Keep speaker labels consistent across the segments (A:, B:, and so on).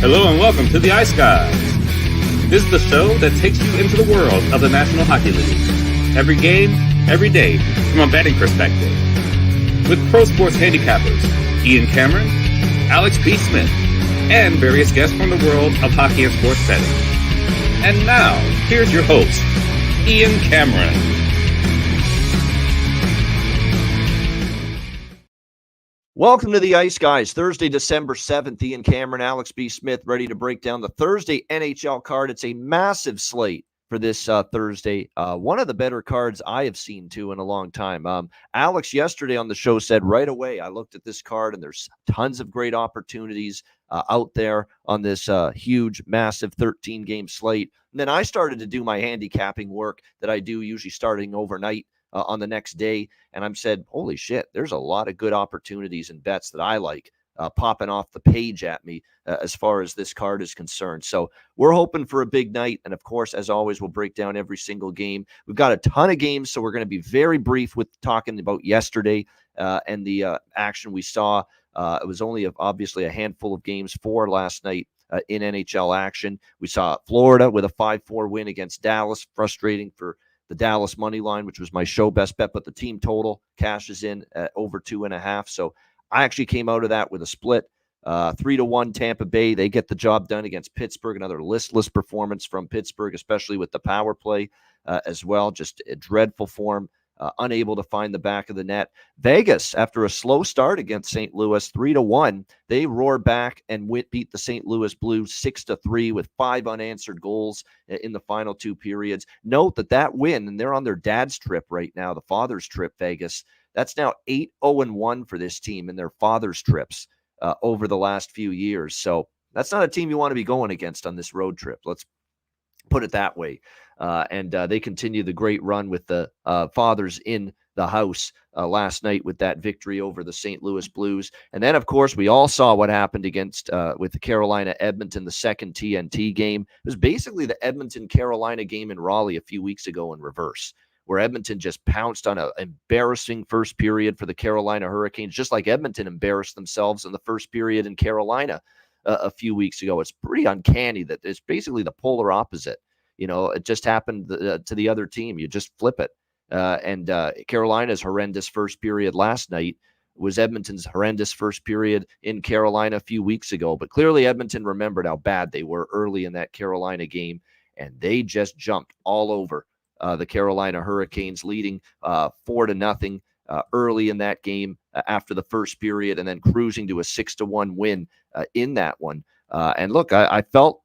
A: Hello and welcome to the Ice Guys. This is the show that takes you into the world of the National Hockey League. Every game, every day, from a betting perspective. With pro sports handicappers, Ian Cameron, Alex B. Smith, and various guests from the world of hockey and sports betting. And now, here's your host, Ian Cameron.
B: Welcome to the Ice Guys, Thursday, December 7th. Ian Cameron, Alex B. Smith, ready to break down the Thursday NHL card. It's a massive slate for this Thursday. One of the better cards I have seen, too, in a long time. Alex, yesterday on the show, said right away, I looked at this card, and there's tons of great opportunities out there on this huge, massive 13-game slate. And then I started to do my handicapping work that I do usually starting overnight on the next day. And I'm said, holy shit, there's a lot of good opportunities and bets that I like popping off the page at me as far as this card is concerned. So we're hoping for a big night. And of course, as always, we'll break down every single game. We've got a ton of games, so we're going to be very brief with talking about yesterday and the action we saw. It was only obviously a handful of games for last night in NHL action. We saw Florida with a 5-4 win against Dallas, frustrating for the Dallas money line, which was my show best bet, but the team total cashes in at over 2.5. So I actually came out of that with a split 3-1 Tampa Bay. They get the job done against Pittsburgh. Another listless performance from Pittsburgh, especially with the power play as well. Just a dreadful form. Unable to find the back of the net. Vegas, after a slow start against St. Louis, 3-1, they roar back and beat the St. Louis Blues 6-3 with 5 unanswered goals in the final 2 periods. Note that win, and they're on their dad's trip right now, the father's trip, Vegas. That's now 8-0-1 for this team in their father's trips over the last few years. So that's not a team you want to be going against on this road trip. Let's put it that way. And they continue the great run with the fathers in the house last night with that victory over the St. Louis Blues. And then, of course, we all saw what happened against with the Carolina-Edmonton, the second TNT game. It was basically the Edmonton-Carolina game in Raleigh a few weeks ago in reverse, where Edmonton just pounced on an embarrassing first period for the Carolina Hurricanes, just like Edmonton embarrassed themselves in the first period in Carolina a few weeks ago. It's pretty uncanny that it's basically the polar opposite. You know, it just happened to the other team. You just flip it. And Carolina's horrendous first period last night was Edmonton's horrendous first period in Carolina a few weeks ago. But clearly Edmonton remembered how bad they were early in that Carolina game, and they just jumped all over the Carolina Hurricanes, leading 4-0 early in that game after the first period, and then cruising to a 6-1 win in that one. And look, I felt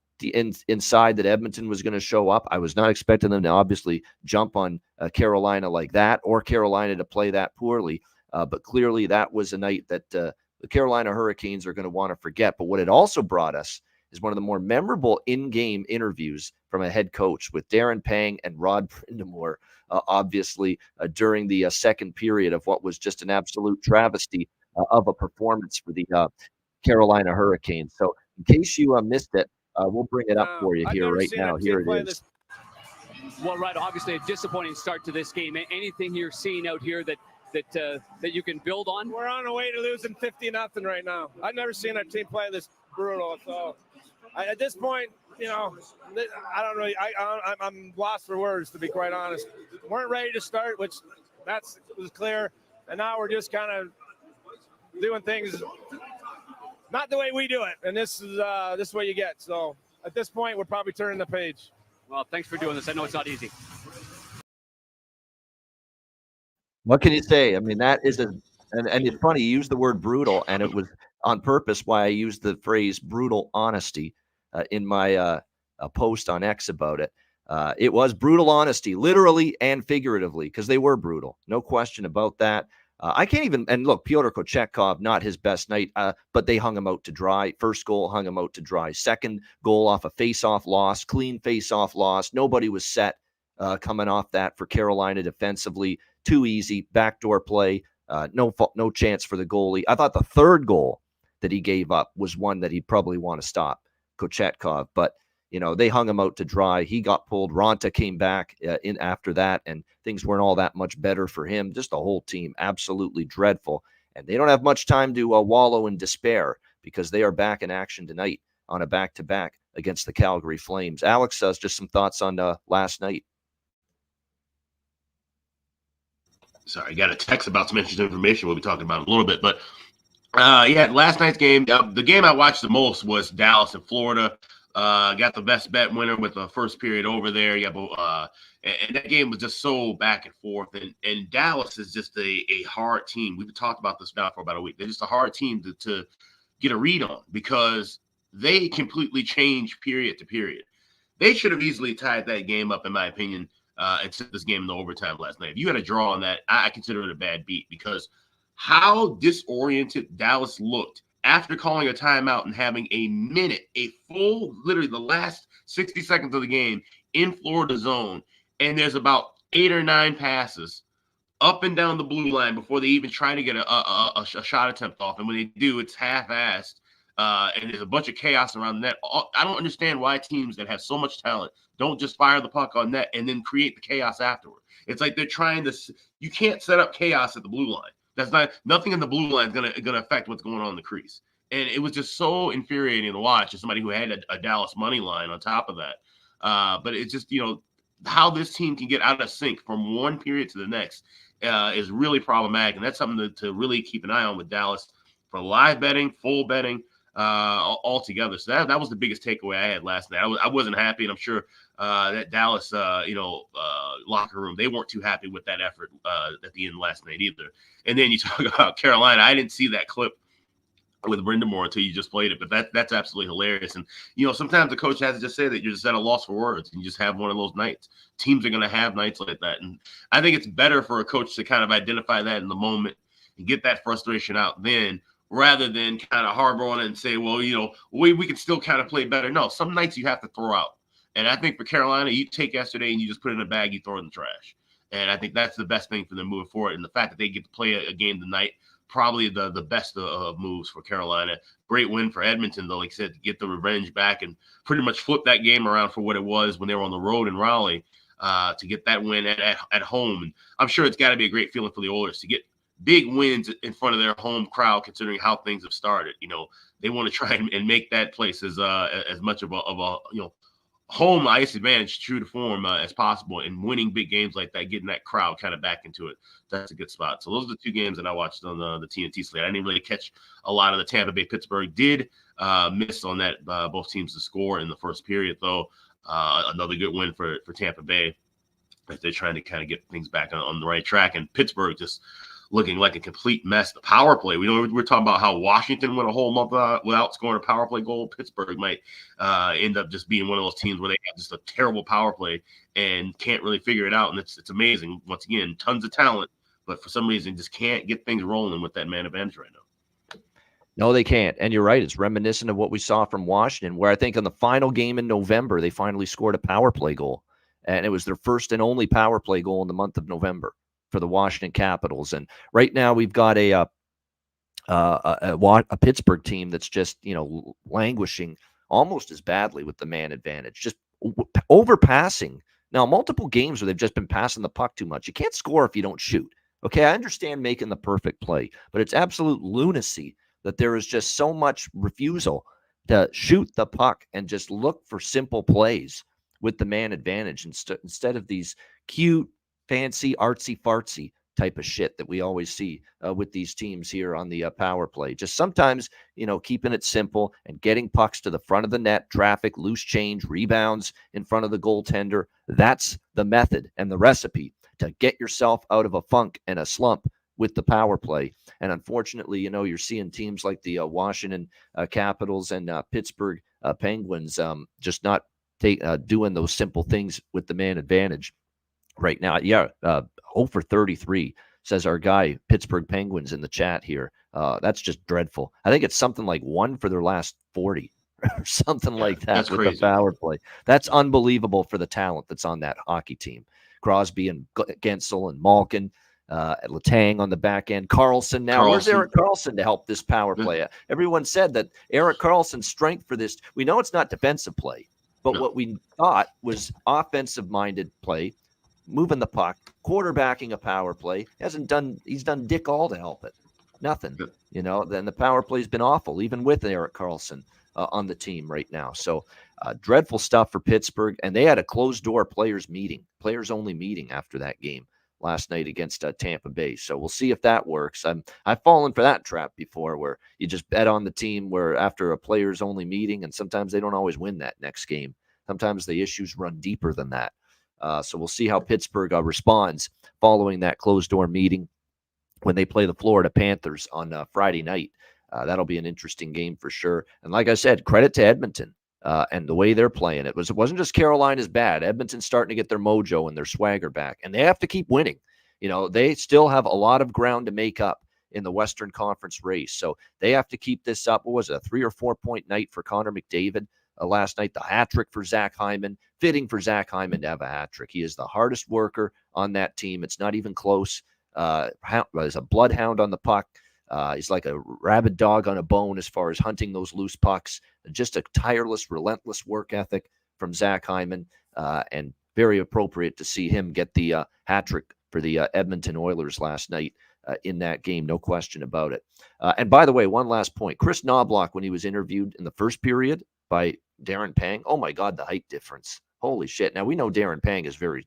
B: inside that Edmonton was going to show up. I was not expecting them to obviously jump on Carolina like that, or Carolina to play that poorly. But clearly that was a night that the Carolina Hurricanes are going to want to forget. But what it also brought us is one of the more memorable in-game interviews from a head coach with Darren Pang and Rod Brindamore, obviously during the second period of what was just an absolute travesty of a performance for the Carolina Hurricanes. So in case you missed it, we'll bring it up for you here right now. Here it is.
C: Well, right, obviously a disappointing start to this game. Anything you're seeing out here that you can build on?
D: We're on the way to losing 50-0 right now. I've never seen our team play this brutal. So at this point, you know, I don't really. I'm lost for words, to be quite honest. Weren't ready to start, which was clear, and now we're just kind of doing things not the way we do it, and this is what you get. So at this point, we're probably turning the page.
C: Well, thanks for doing this. I know it's not easy.
B: What can you say? I mean, that is and it's funny, you used the word brutal, and it was on purpose why I used the phrase brutal honesty in my post on X about it. It was brutal honesty, literally and figuratively, because they were brutal. No question about that. I can't even, and look, Pyotr Kochetkov, not his best night, but they hung him out to dry. First goal hung him out to dry. Second goal off a face-off loss, clean face-off loss. Nobody was set coming off that for Carolina defensively. Too easy, backdoor play, no chance for the goalie. I thought the third goal that he gave up was one that he'd probably want to stop, Kochetkov, but you know, they hung him out to dry. He got pulled. Ronta came back in after that, and things weren't all that much better for him. Just the whole team absolutely dreadful. And they don't have much time to wallow in despair, because they are back in action tonight on a back-to-back against the Calgary Flames. Alex, just some thoughts on last night.
E: Sorry, I got a text about some interesting information we'll be talking about in a little bit. But, yeah, last night's game, the game I watched the most was Dallas and Florida. Got the best bet winner with the first period over there. Yeah, and that game was just so back and forth. And Dallas is just a hard team. We've talked about this now for about a week. They're just a hard team to get a read on because they completely change period to period. They should have easily tied that game up, in my opinion, and sent this game into overtime last night. If you had a draw on that, I consider it a bad beat because how disoriented Dallas looked after calling a timeout and having a minute, a full, literally the last 60 seconds of the game in Florida zone, and there's about 8 or 9 passes up and down the blue line before they even try to get a shot attempt off. And when they do, it's half-assed, and there's a bunch of chaos around the net. I don't understand why teams that have so much talent don't just fire the puck on net and then create the chaos afterward. It's like they're trying to – you can't set up chaos at the blue line. That's nothing in the blue line is gonna affect what's going on in the crease. And it was just so infuriating to watch as somebody who had a Dallas money line on top of that. But it's just, how this team can get out of sync from one period to the next is really problematic. And that's something to really keep an eye on with Dallas for live betting, full betting, all together. So that was the biggest takeaway I had last night. I wasn't happy, and I'm sure that Dallas, locker room, they weren't too happy with that effort at the end last night either. And then you talk about Carolina. I didn't see that clip with Brindamore until you just played it, but that's absolutely hilarious. And, sometimes the coach has to just say that you're just at a loss for words and you just have one of those nights. Teams are going to have nights like that. And I think it's better for a coach to kind of identify that in the moment and get that frustration out then, rather than kind of harbor on it and say, well, we can still kind of play better. No, some nights you have to throw out. And I think for Carolina, you take yesterday and you just put it in a bag, you throw it in the trash. And I think that's the best thing for them moving forward. And the fact that they get to play a game tonight, probably the best of moves for Carolina. Great win for Edmonton, though, like I said, to get the revenge back and pretty much flip that game around for what it was when they were on the road in Raleigh, to get that win at home. And I'm sure it's got to be a great feeling for the Oilers to get big wins in front of their home crowd, considering how things have started. They want to try and make that place as much of a home ice advantage, true to form, as possible, and winning big games like that, getting that crowd kind of back into it. That's a good spot. So those are the 2 games that I watched on the TNT slate. I didn't really catch a lot of the Tampa Bay Pittsburgh. Did miss on that both teams to score in the first period, though. Another good win for Tampa Bay if they're trying to kind of get things back on the right track. And Pittsburgh just looking like a complete mess. The power play, we're talking about how Washington went a whole month without scoring a power play goal. Pittsburgh might end up just being one of those teams where they have just a terrible power play and can't really figure it out. And it's amazing. Once again, tons of talent, but for some reason just can't get things rolling with that man advantage right now.
B: No, they can't. And you're right. It's reminiscent of what we saw from Washington, where I think in the final game in November, they finally scored a power play goal. And it was their first and only power play goal in the month of November for the Washington Capitals. And right now we've got a Pittsburgh team that's just, languishing almost as badly with the man advantage, just overpassing. Now, multiple games where they've just been passing the puck too much. You can't score if you don't shoot. Okay, I understand making the perfect play, but it's absolute lunacy that there is just so much refusal to shoot the puck and just look for simple plays with the man advantage instead of these cute, fancy, artsy-fartsy type of shit that we always see with these teams here on the power play. Just sometimes, keeping it simple and getting pucks to the front of the net, traffic, loose change, rebounds in front of the goaltender. That's the method and the recipe to get yourself out of a funk and a slump with the power play. And unfortunately, you're seeing teams like the Washington Capitals and Pittsburgh Penguins just not doing those simple things with the man advantage right now. Yeah, 0 for 33, says our guy, Pittsburgh Penguins, in the chat here. That's just dreadful. I think it's something like 1 for their last 40 or something like that. That's with crazy. The power play. That's unbelievable for the talent that's on that hockey team. Crosby and Gensel and Malkin, Letang on the back end. Carlson now. Where's Erik Karlsson to help this power play? Everyone said that Erik Karlsson's strength for this, we know it's not defensive play, but what we thought was offensive-minded play, moving the puck, quarterbacking a power play. He's done dick all to help it. Nothing. Then the power play's been awful, even with Erik Karlsson on the team right now. So dreadful stuff for Pittsburgh. And they had a closed-door players-only meeting after that game last night against Tampa Bay. So we'll see if that works. I've fallen for that trap before where you just bet on the team where after a players-only meeting, and sometimes they don't always win that next game. Sometimes the issues run deeper than that. So we'll see how Pittsburgh responds following that closed-door meeting when they play the Florida Panthers on Friday night. That'll be an interesting game for sure. And like I said, credit to Edmonton and the way they're playing. It wasn't just Carolina's bad. Edmonton's starting to get their mojo and their swagger back, and they have to keep winning. They still have a lot of ground to make up in the Western Conference race. So they have to keep this up. What was it, a 3 or 4 point night for Connor McDavid last night? The hat trick for Zach Hyman. Fitting for Zach Hyman to have a hat trick. He is the hardest worker on that team. It's not even close. He's a bloodhound on the puck. He's like a rabid dog on a bone as far as hunting those loose pucks. Just a tireless, relentless work ethic from Zach Hyman, and very appropriate to see him get the hat trick for the Edmonton Oilers last night in that game. No question about it. And by the way, one last point. Chris Knobloch, when he was interviewed in the first period by Darren Pang, oh my God, the height difference. Holy shit. Now, we know Darren Pang is very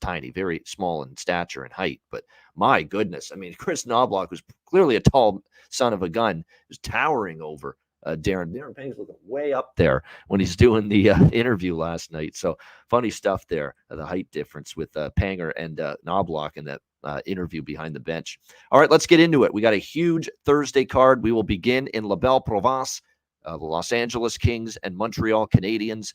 B: tiny, very small in stature and height, but my goodness. I mean, Chris Knobloch was clearly a tall son of a gun. He was towering over Darren. Darren Pang's looking way up there when he's doing the interview last night. So funny stuff there, the height difference with Panger and Knobloch in that interview behind the bench. All right, let's get into it. We got a huge Thursday card. We will begin in La Belle Province, the Los Angeles Kings and Montreal Canadiens.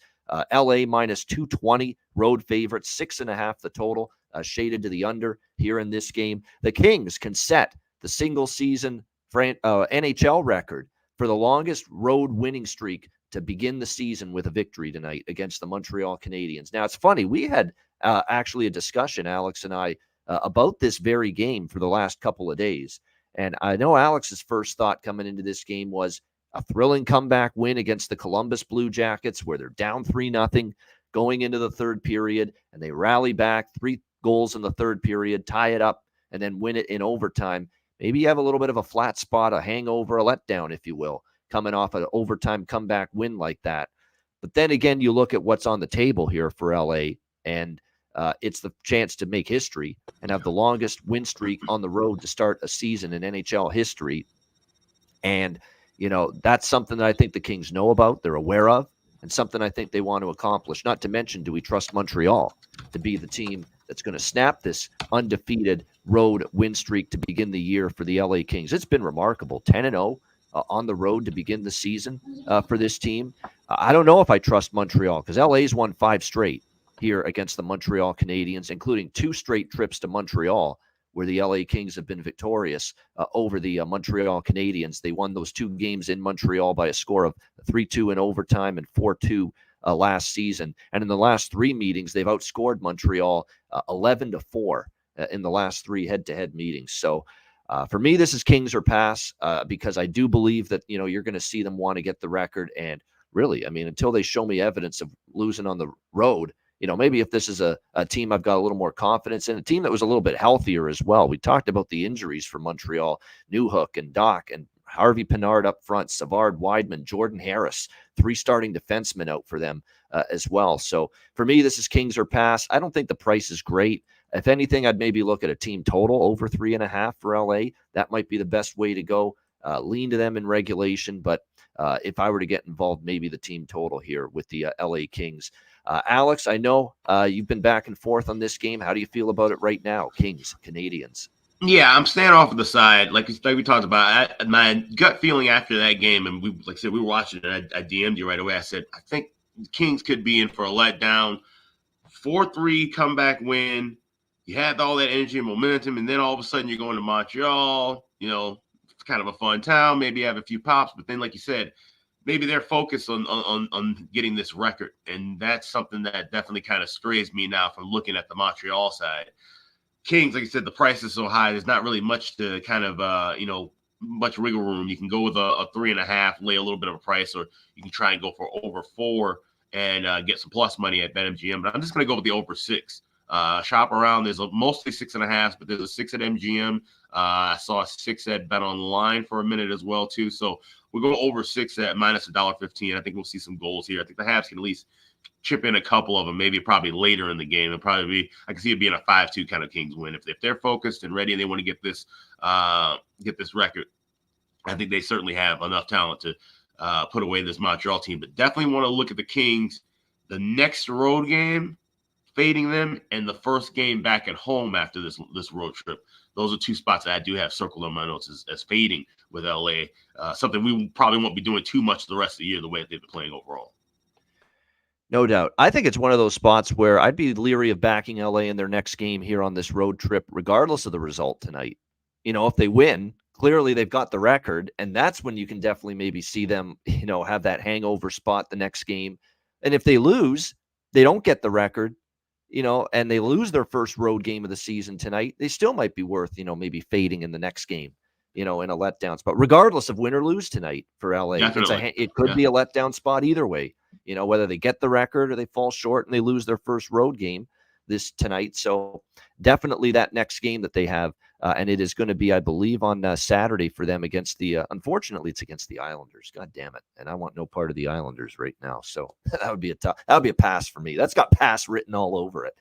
B: LA minus 220, road favorite, 6.5 the total, shaded to the under here in this game. The Kings can set the single season NHL record for the longest road winning streak to begin the season with a victory tonight against the Montreal Canadiens. Now, it's funny. We had actually a discussion, Alex and I, about this very game for the last couple of days. And I know Alex's first thought coming into this game was a thrilling comeback win against the Columbus Blue Jackets where they're down 3-0 going into the third period, and they rally back, 3 goals in the third period, tie it up, and then win it in overtime. Maybe you have a little bit of a flat spot, a hangover, a letdown, if you will, coming off an overtime comeback win like that. But then again, you look at what's on the table here for LA, and it's the chance to make history and have the longest win streak on the road to start a season in NHL history. And that's something that I think the Kings know about, they're aware of, and something I think they want to accomplish. Not to mention, do we trust Montreal to be the team that's going to snap this undefeated road win streak to begin the year for the LA Kings? It's been remarkable, 10-0 on the road to begin the season for this team. I don't know if I trust Montreal because LA's won 5 straight here against the Montreal Canadiens, including 2 straight trips to Montreal, where the LA Kings have been victorious over the Montreal Canadiens. They won those 2 games in Montreal by a score of 3-2 in overtime and 4-2 last season. And in the last 3 meetings, they've outscored Montreal 11-4 in the last 3 head-to-head meetings. So for me, this is Kings or pass because I do believe that, you're going to see them want to get the record. And really, I mean, until they show me evidence of losing on the road, maybe if this is a team I've got a little more confidence in, a team that was a little bit healthier as well. We talked about the injuries for Montreal, Newhook and Doc and Harvey Pinard up front, Savard, Weidman, Jordan Harris, 3 starting defensemen out for them as well. So for me, this is Kings or pass. I don't think the price is great. If anything, I'd maybe look at a team total over 3.5 for LA. That might be the best way to go. Lean to them in regulation, but if I were to get involved, maybe the team total here with the LA Kings. Alex, I know you've been back and forth on this game. How do you feel about it right now, Kings, Canadiens?
E: Yeah, I'm staying off of the side. Like we talked about, my gut feeling after that game, and we were watching it, I DM'd you right away. I said, I think the Kings could be in for a letdown. 4-3 comeback win. You had all that energy and momentum, and then all of a sudden you're going to Montreal. It's kind of a fun town. Maybe you have a few pops, but then, like you said, maybe they're focused on getting this record. And that's something that definitely kind of strays me now from looking at the Montreal side. Kings, like I said, the price is so high. There's not really much to kind of, much wiggle room. You can go with a 3.5, lay a little bit of a price, or you can try and go for over 4 and get some plus money at BetMGM. But I'm just going to go with the over 6. Shop around. There's mostly 6.5, but there's a 6 at MGM. I saw a 6 at Bet Online for a minute as well, too. So We'll go over 6 at minus $1.15. I think we'll see some goals here. I think the Habs can at least chip in a couple of them, maybe probably later in the game. It'll probably be, I can see it being a 5-2 kind of Kings win. If they're focused and ready and they want to get this record, I think they certainly have enough talent to put away this Montreal team. But definitely want to look at the Kings, the next road game, fading them, and the first game back at home after this road trip. Those are 2 spots that I do have circled on my notes as fading with LA. Something we probably won't be doing too much the rest of the year, the way that they've been playing overall.
B: No doubt. I think it's one of those spots where I'd be leery of backing LA in their next game here on this road trip, regardless of the result tonight. If they win, clearly they've got the record, and that's when you can definitely maybe see them, have that hangover spot the next game. And if they lose, they don't get the record, and they lose their first road game of the season tonight, they still might be worth, maybe fading in the next game, in a letdown spot. Regardless of win or lose tonight for LA, it could be a letdown spot either way, whether they get the record or they fall short and they lose their first road game tonight. So definitely that next game that they have, and it is going to be, I believe, on Saturday for them against unfortunately, it's against the Islanders. God damn it. And I want no part of the Islanders right now. So that would be a pass for me. That's got pass written all over it.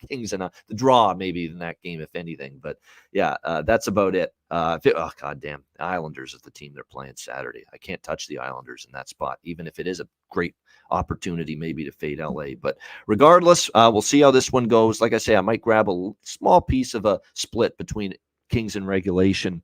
B: Kings and the draw maybe in that game, if anything. But yeah, that's about it. God damn, the Islanders is the team they're playing Saturday. I can't touch the Islanders in that spot, even if it is a great opportunity maybe to fade LA. But regardless, we'll see how this one goes. Like I say, I might grab a small piece of a split between Kings in regulation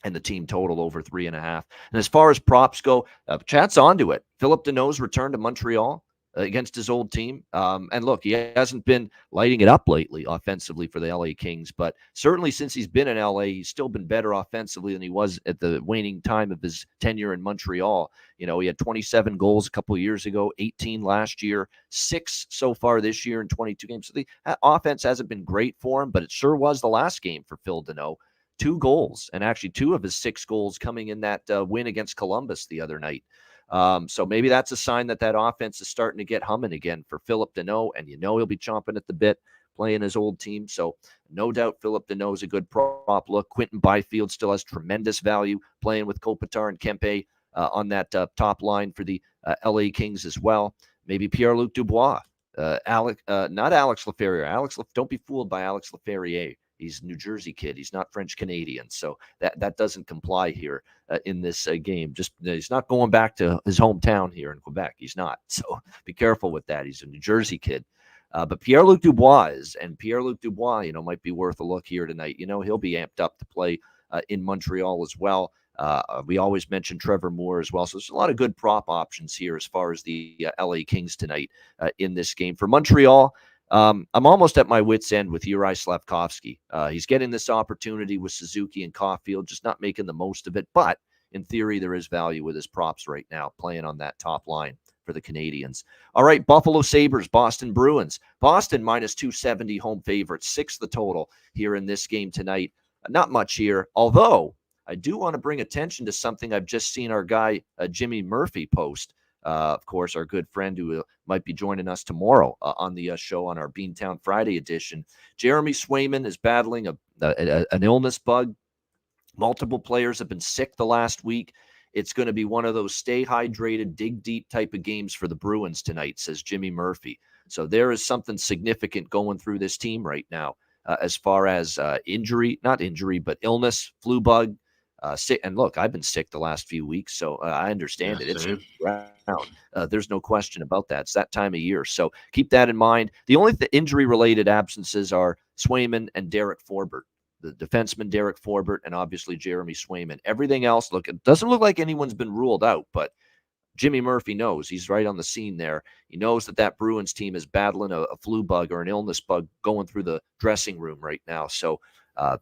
B: and the team total over 3.5. And as far as props go, chat's onto it. Philip Deneau's return to Montreal against his old team. And look, he hasn't been lighting it up lately offensively for the LA Kings, but certainly since he's been in LA, he's still been better offensively than he was at the waning time of his tenure in Montreal. He had 27 goals a couple of years ago, 18 last year, 6 so far this year in 22 games. So the offense hasn't been great for him, but it sure was the last game for Phil Deneau. 2 goals, and actually 2 of his 6 goals coming in that win against Columbus the other night. So maybe that's a sign that offense is starting to get humming again for Philip Deneau, and he'll be chomping at the bit playing his old team. So no doubt Philip Deneau is a good prop look. Quentin Byfield still has tremendous value playing with Kopitar and Kempe on that top line for the LA Kings as well. Maybe Pierre-Luc Dubois, not Alex Laferriere. Don't be fooled by Alex Laferriere. He's a New Jersey kid. He's not French Canadian. So that doesn't comply here in this game. He's not going back to his hometown here in Quebec. He's not. So be careful with that. He's a New Jersey kid. But Pierre-Luc Dubois might be worth a look here tonight. He'll be amped up to play in Montreal as well. We always mention Trevor Moore as well. So there's a lot of good prop options here as far as the LA Kings tonight in this game. For Montreal, I'm almost at my wit's end with Juraj Slafkovsky. He's getting this opportunity with Suzuki and Caulfield, just not making the most of it. But in theory, there is value with his props right now, playing on that top line for the Canadiens. All right, Buffalo Sabres, Boston Bruins. Boston minus 270 home favorites, 6 the total here in this game tonight. Not much here, although I do want to bring attention to something I've just seen our guy Jimmy Murphy post. Of course, our good friend who might be joining us tomorrow on the show on our Beantown Friday edition. Jeremy Swayman is battling an illness bug. Multiple players have been sick the last week. It's going to be one of those stay hydrated, dig deep type of games for the Bruins tonight, says Jimmy Murphy. So there is something significant going through this team right now as far as illness, flu bug. Sick, and look, I've been sick the last few weeks, so I understand it. It's around. There's no question about that. It's that time of year, so keep that in mind. The only injury-related absences are Swayman and Derek Forbert, the defenseman Derek Forbert, and obviously Jeremy Swayman. Everything else, look, it doesn't look like anyone's been ruled out, but Jimmy Murphy knows. He's right on the scene there. He knows that Bruins team is battling a flu bug or an illness bug going through the dressing room right now. So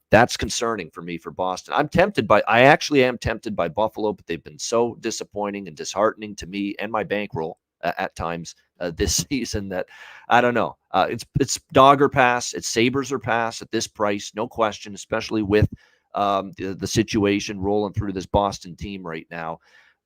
B: that's concerning for me for Boston. I actually am tempted by Buffalo, but they've been so disappointing and disheartening to me and my bankroll at times this season that I don't know. It's dog or pass. It's Sabres or pass at this price, no question, especially with the situation rolling through this Boston team right now.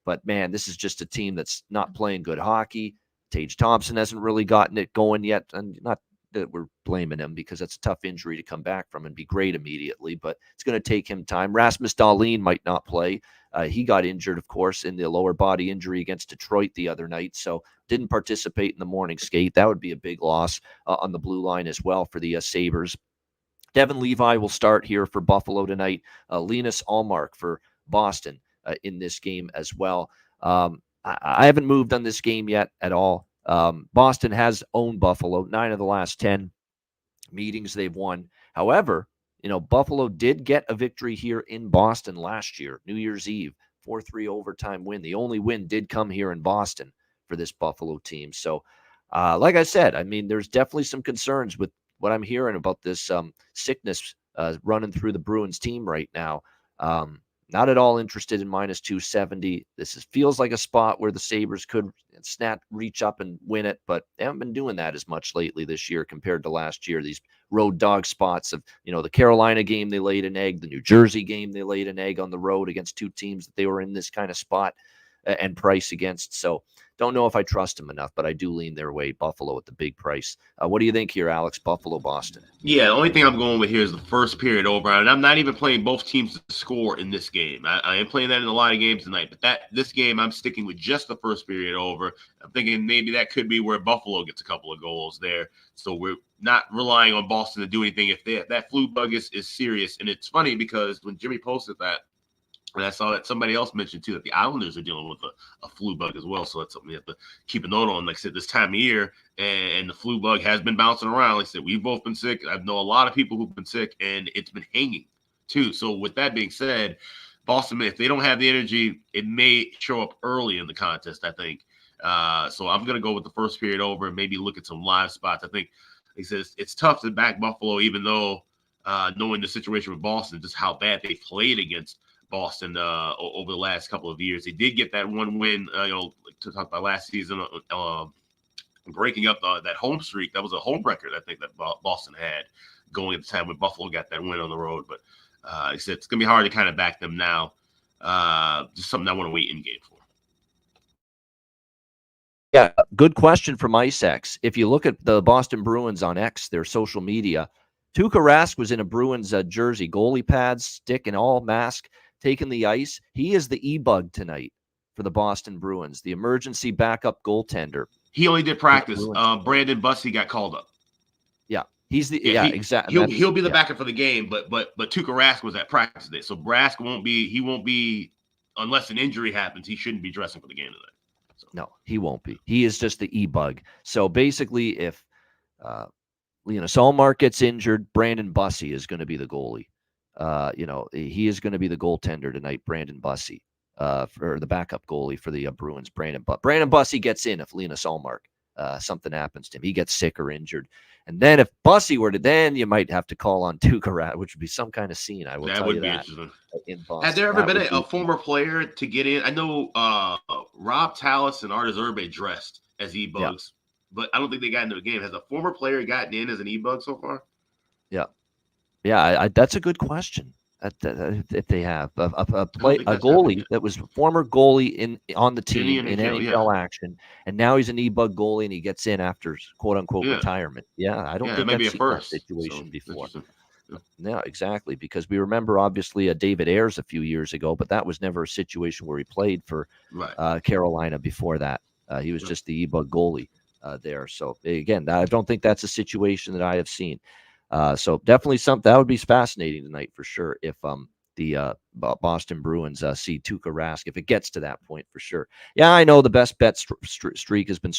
B: But man, this is just a team that's not playing good hockey. Tage Thompson hasn't really gotten it going yet, and not that we're blaming him, because that's a tough injury to come back from and be great immediately, but it's going to take him time. Rasmus Dahlin might not play. He got injured, of course, in the lower body injury against Detroit the other night, so didn't participate in the morning skate. That would be a big loss on the blue line as well for the Sabres. Devin Levi will start here for Buffalo tonight. Linus Ullmark for Boston in this game as well. I haven't moved on this game yet at all. Boston has owned Buffalo 9 of the last 10 meetings they've won. However, Buffalo did get a victory here in Boston last year, New Year's Eve, 4-3 overtime win. The only win did come here in Boston for this Buffalo team. So, like I said, I mean, there's definitely some concerns with what I'm hearing about this sickness running through the Bruins team right now. Not at all interested in minus 270. This feels like a spot where the Sabres could reach up and win it, but they haven't been doing that as much lately this year compared to last year. These road dog spots of, the Carolina game, they laid an egg. The New Jersey game, they laid an egg on the road against two teams that they were in this kind of spot and price against. So don't know if I trust them enough, but I do lean their way. Buffalo at the big price. What do you think here, Alex? Buffalo, Boston.
E: Yeah, the only thing I'm going with here is the first period over, and I'm not even playing both teams to score in this game. I am playing that in a lot of games tonight, but this game I'm sticking with just the first period over. I'm thinking maybe that could be where Buffalo gets a couple of goals there, so we're not relying on Boston to do anything if that flu bug is serious. And it's funny because when Jimmy posted that, and I saw that somebody else mentioned, too, that the Islanders are dealing with a flu bug as well. So that's something we have to keep a note on, like I said, this time of year. And the flu bug has been bouncing around. Like I said, we've both been sick. I know a lot of people who've been sick, and it's been hanging, too. So with that being said, Boston, if they don't have the energy, it may show up early in the contest, I think. So I'm going to go with the first period over and maybe look at some live spots. I think, like I said, it's tough to back Buffalo, even though knowing the situation with Boston, just how bad they played against Boston over the last couple of years. They did get that one win, to talk about last season, breaking up that home streak. That was a home record, I think, that Boston had going at the time when Buffalo got that win on the road. But like I said, it's going to be hard to kind of back them now. Just something I want to wait in game for.
B: Yeah, good question from IceX. If you look at the Boston Bruins on X, their social media, Tuukka Rask was in a Bruins jersey, goalie pads, stick, and all, mask, taking the ice. He is the E-bug tonight for the Boston Bruins, the emergency backup goaltender.
E: He only did practice. Brandon Bussey got called up.
B: Yeah, he's the exactly.
E: He'll be the backup for the game, but Tuukka Rask was at practice today, so Rask won't be unless an injury happens. He shouldn't be dressing for the game tonight. So.
B: No, he won't be. He is just the E-bug. So basically, if Ullmark gets injured, Brandon Bussey is going to be the goalie. He is going to be the goaltender tonight, Brandon Bussey, for the backup goalie for the Bruins. Brandon Bussey gets in if Linus Ullmark, something happens to him. He gets sick or injured. And then if Bussey were to, then you might have to call on Tuukka Rask, which would be some kind of scene. I will tell you that.
E: Interesting.
B: In Boston.
E: Has there ever been a former player to get in? I know Rob Tallis and Artis Urbe dressed as E-bugs, but I don't think they got into the game. Has a former player gotten in as an E-bug so far?
B: Yeah. Yeah, that's a good question. If they have a goalie that was former goalie on the team in NHL action, and now he's an E-bug goalie and he gets in after quote unquote retirement. Yeah, I don't think I've seen that situation before. Yeah, exactly. Because we remember obviously David Ayers a few years ago, but that was never a situation where he played for Carolina before that. He was just the E-bug goalie there. So again, I don't think that's a situation that I have seen. So definitely something that would be fascinating tonight for sure. If the Boston Bruins see Tuukka Rask, if it gets to that point for sure. Yeah, I know the best bet streak has been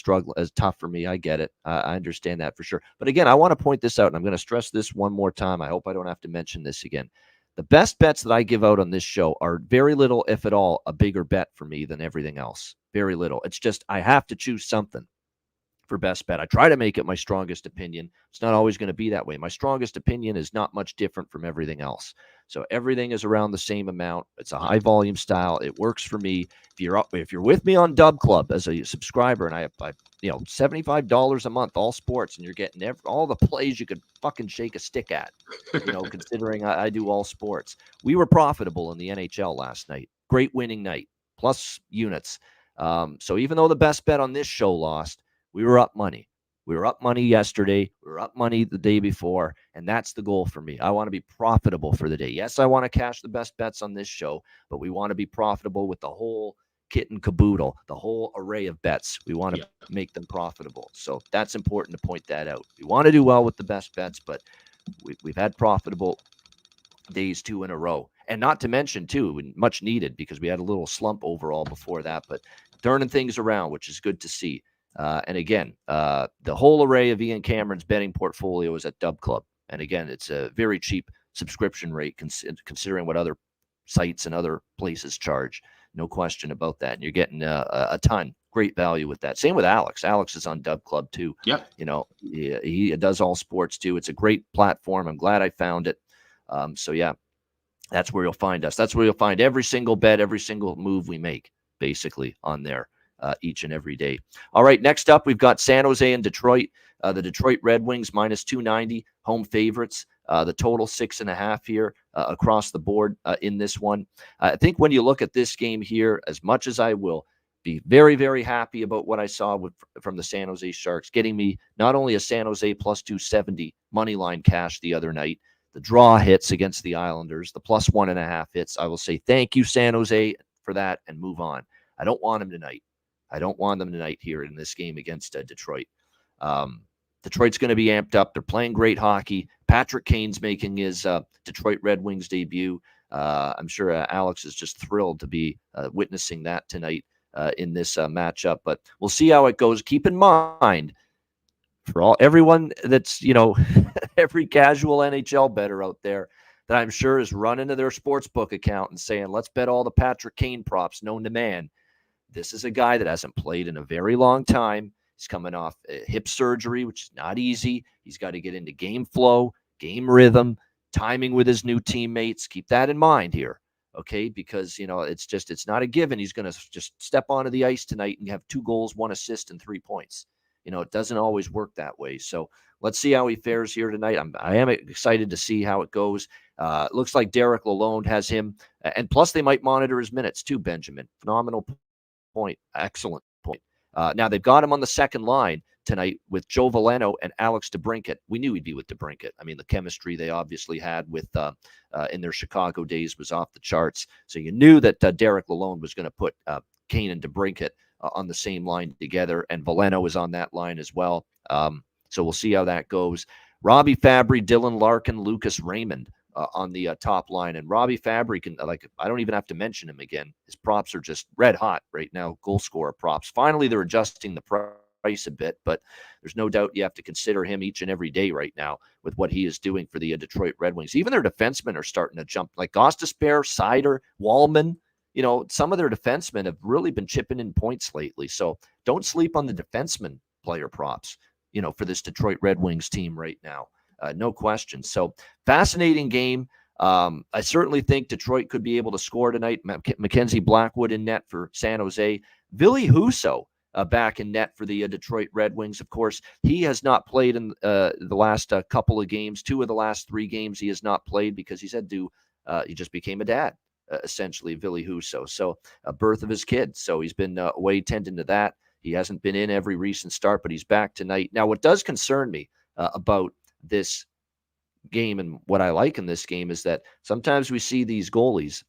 B: tough for me. I get it. I understand that for sure. But again, I want to point this out, and I'm going to stress this one more time. I hope I don't have to mention this again. The best bets that I give out on this show are very little, if at all, a bigger bet for me than everything else. Very little. It's just I have to choose something for best bet. I try to make it my strongest opinion. It's not always going to be that way. My strongest opinion is not much different from everything else. So everything is around the same amount. It's a high volume style. It works for me. If you're with me on Dub Club as a subscriber, and I $75 a month, all sports, and you're getting all the plays you could fucking shake a stick at, considering I do all sports. We were profitable in the NHL last night. Great winning night, plus units. So even though the best bet on this show lost, we were up money. We were up money yesterday. We were up money the day before, and that's the goal for me. I want to be profitable for the day. Yes, I want to cash the best bets on this show, but we want to be profitable with the whole kit and caboodle, the whole array of bets. We want to make them profitable. So that's important to point that out. We want to do well with the best bets, but we've had profitable days 2 in a row. And not to mention, too, much needed because we had a little slump overall before that, but turning things around, which is good to see. And again, the whole array of Ian Cameron's betting portfolio is at Dub Club. And again, it's a very cheap subscription rate considering what other sites and other places charge. No question about that. And you're getting a ton. Great value with that. Same with Alex. Alex is on Dub Club too.
E: Yeah.
B: You know, he does all sports too. It's a great platform. I'm glad I found it. So yeah, that's where you'll find us. That's where you'll find every single bet, every single move we make, basically on there each and every day. All right, next up, we've got San Jose and Detroit. The Detroit Red Wings -290, home favorites. The total 6.5 here across the board in this one. I think when you look at this game here, as much as I will be very, very happy about what I saw from the San Jose Sharks, getting me not only a San Jose +270 money line cash the other night, the draw hits against the Islanders, the +1.5 hits. I will say thank you, San Jose, for that and move on. I don't want them tonight. I don't want them tonight here in this game against Detroit. Detroit's going to be amped up. They're playing great hockey. Patrick Kane's making his Detroit Red Wings debut. I'm sure Alex is just thrilled to be witnessing that tonight in this matchup. But we'll see how it goes. Keep in mind, for everyone that's, every casual NHL bettor out there that I'm sure is running to their sportsbook account and saying, let's bet all the Patrick Kane props known to man. This is a guy that hasn't played in a very long time. He's coming off hip surgery, which is not easy. He's got to get into game flow, game rhythm, timing with his new teammates. Keep that in mind here, okay? Because, it's not a given. He's going to just step onto the ice tonight and have 2 goals, 1 assist, and 3 points. It doesn't always work that way. So let's see how he fares here tonight. I am excited to see how it goes. It looks like Derek Lalonde has him. And plus, they might monitor his minutes too, Benjamin. Phenomenal point. Excellent point. Now, they've got him on the second line tonight with Joe Veleno and Alex DeBrincat. We knew he'd be with DeBrincat. I mean, the chemistry they obviously had with in their Chicago days was off the charts. So you knew that Derek Lalonde was going to put Kane and DeBrincat on the same line together, and Veleno is on that line as well. So we'll see how that goes. Robbie Fabry, Dylan Larkin, Lucas Raymond on the top line. And Robbie Fabry I don't even have to mention him again. His props are just red hot right now, goal scorer props. Finally, they're adjusting the price a bit, but there's no doubt you have to consider him each and every day right now with what he is doing for the Detroit Red Wings. Even their defensemen are starting to jump, like Gostisbehere, Seider, Wallman. Some of their defensemen have really been chipping in points lately. So don't sleep on the defenseman player props, for this Detroit Red Wings team right now. No question. So fascinating game. I certainly think Detroit could be able to score tonight. Mackenzie Blackwood in net for San Jose. Ville Husso back in net for the Detroit Red Wings. Of course, he has not played in the last couple of games. 2 of the last 3 games he has not played because he's had to, he just became a dad. Essentially, Ville Husso. So a birth of his kid. So he's been away tending to that. He hasn't been in every recent start, but he's back tonight. Now, what does concern me about this game and what I like in this game is that sometimes we see these goalies,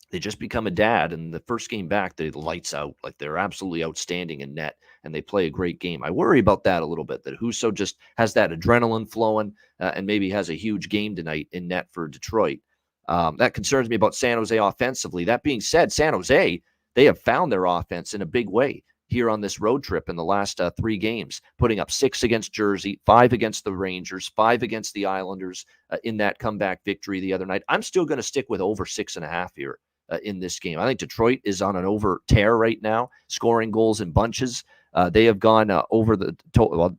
B: they just become a dad, and the first game back, they lights out. Like they're absolutely outstanding in net, and they play a great game. I worry about that a little bit, that Husso just has that adrenaline flowing and maybe has a huge game tonight in net for Detroit. That concerns me about San Jose offensively. That being said, San Jose, they have found their offense in a big way here on this road trip in the last 3 games, putting up 6 against Jersey, 5 against the Rangers, 5 against the Islanders in that comeback victory the other night. I'm still going to stick with over 6.5 here in this game. I think Detroit is on an over tear right now, scoring goals in bunches. They have gone over the total. Well,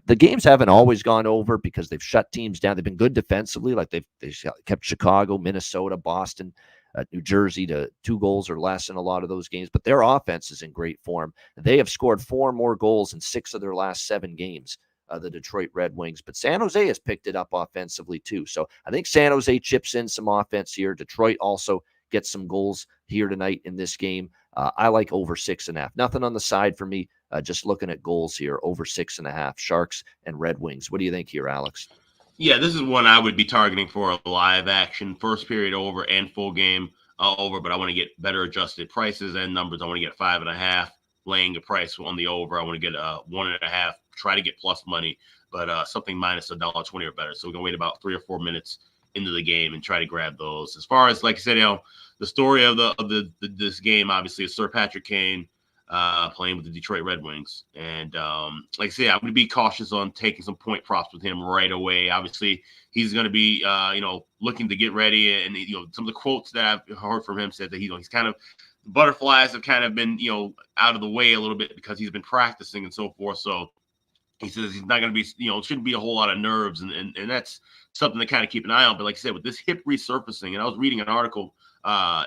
B: the games haven't always gone over because they've shut teams down. They've been good defensively, like they've kept Chicago, Minnesota, Boston, New Jersey to 2 goals or less in a lot of those games. But their offense is in great form. They have scored 4 more goals in 6 of their last 7 games, the Detroit Red Wings. But San Jose has picked it up offensively too. So I think San Jose chips in some offense here. Detroit also gets some goals here tonight in this game. I like over 6.5. Nothing on the side for me. Just looking at goals here, over 6.5. Sharks and Red Wings. What do you think here, Alex?
E: Yeah, this is one I would be targeting for a live action, first period over and full game over, but I want to get better adjusted prices and numbers. I want to get 5.5, laying a price on the over. I want to get 1.5, try to get plus money, but something minus $1.20 or better. So we're going to wait about 3 or 4 minutes into the game and try to grab those. As far as, like I said, the story of this game, obviously, is Sir Patrick Kane playing with the Detroit Red Wings. And like I said, I'm going to be cautious on taking some point props with him right away. Obviously, he's going to be, looking to get ready. And, some of the quotes that I've heard from him said that, he's kind of, butterflies have kind of been, out of the way a little bit because he's been practicing and so forth. So he says he's not going to be, shouldn't be a whole lot of nerves. And that's something to kind of keep an eye on. But like I said, with this hip resurfacing, and I was reading an article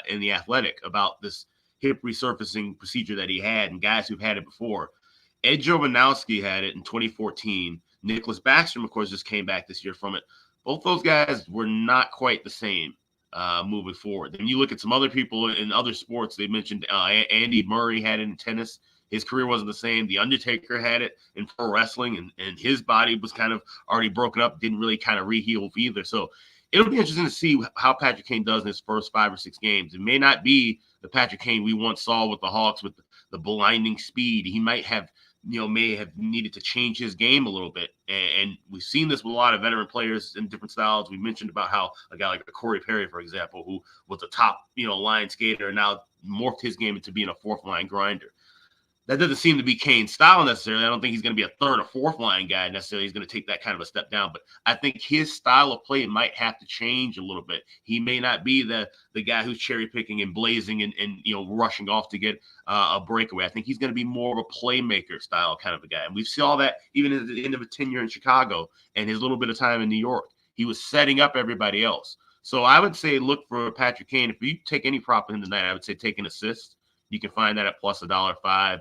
E: in The Athletic about this hip resurfacing procedure that he had and guys who've had it before. Ed Jovanowski had it in 2014. Nicholas Backstrom, of course, just came back this year from it. Both those guys were not quite the same moving forward. Then you look at some other people in other sports. They mentioned Andy Murray had it in tennis. His career wasn't the same. The Undertaker had it in pro wrestling, and his body was kind of already broken up, didn't really kind of re-heal either. So it'll be interesting to see how Patrick Kane does in his first 5 or 6 games. It may not be the Patrick Kane we once saw with the Hawks with the blinding speed. He might have, may have needed to change his game a little bit. And we've seen this with a lot of veteran players in different styles. We mentioned about how a guy like Corey Perry, for example, who was a top, line skater, and now morphed his game into being a fourth line grinder. That doesn't seem to be Kane's style necessarily. I don't think he's going to be a third or fourth line guy necessarily. He's going to take that kind of a step down. But I think his style of play might have to change a little bit. He may not be the guy who's cherry picking and blazing and rushing off to get a breakaway. I think he's going to be more of a playmaker style kind of a guy. And we saw that even at the end of a tenure in Chicago and his little bit of time in New York. He was setting up everybody else. So I would say look for Patrick Kane. If you take any prop in tonight, I would say take an assist. You can find that at plus $1.05.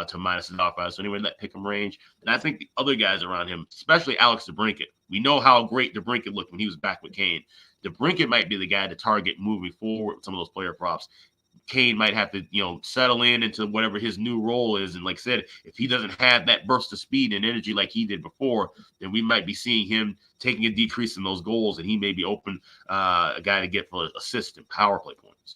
E: To minus $1.05. So anyway, in that pick 'em range. And I think the other guys around him, especially Alex DeBrincat, we know how great DeBrincat looked when he was back with Kane. DeBrincat might be the guy to target moving forward with some of those player props. Kane might have to, settle into whatever his new role is. And like I said, if he doesn't have that burst of speed and energy like he did before, then we might be seeing him taking a decrease in those goals, and he may be open a guy to get for assist and power play points.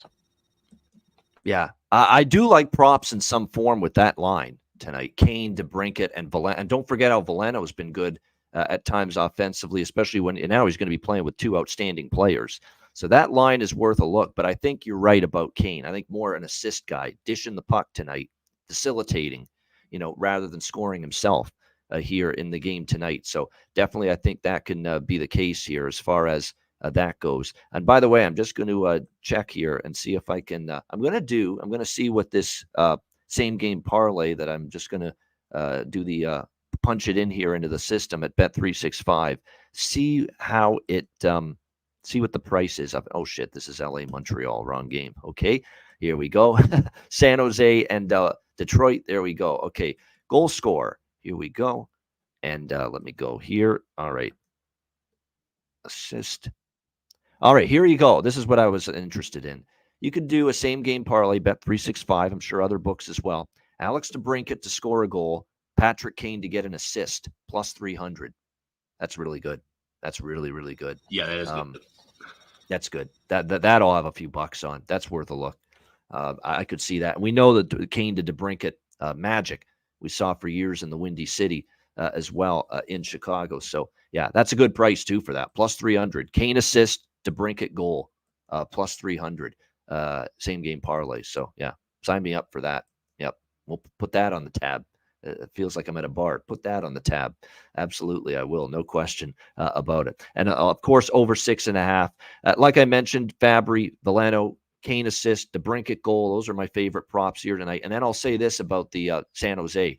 B: Yeah, I do like props in some form with that line tonight. Kane, DeBrincat, and Veleno. And don't forget how Veleno has been good at times offensively, especially when now he's going to be playing with 2 outstanding players. So that line is worth a look. But I think you're right about Kane. I think more an assist guy, dishing the puck tonight, facilitating, rather than scoring himself here in the game tonight. So definitely I think that can be the case here as far as that goes. And by the way, I'm just going to check here and see if I can. I'm going to see what this same game parlay that I'm just going to do the punch it in here into the system at Bet365. See how it. See what the price is of. Oh shit! This is LA Montreal. Wrong game. Okay, here we go. San Jose and Detroit. There we go. Okay, goal score. Here we go. And let me go here. All right. Assist. All right, here you go. This is what I was interested in. You could do a same-game parlay, Bet365. I'm sure other books as well. Alex DeBrincat to score a goal. Patrick Kane to get an assist, plus 300. That's really good. That's really, really good.
E: Yeah, that is good.
B: That's good. That I'll have a few bucks on. That's worth a look. I could see that. We know that Kane to DeBrincat magic we saw for years in the Windy City as well in Chicago. So, yeah, that's a good price, too, for that. Plus 300. Kane assist, DeBrincat goal, plus 300. Same game parlay. So, yeah, sign me up for that. Yep. We'll put that on the tab. It feels like I'm at a bar. Put that on the tab. Absolutely, I will. No question about it. And, of course, over 6.5. Like I mentioned, Fabry, Veleno, Kane assist, DeBrincat goal. Those are my favorite props here tonight. And then I'll say this about the San Jose.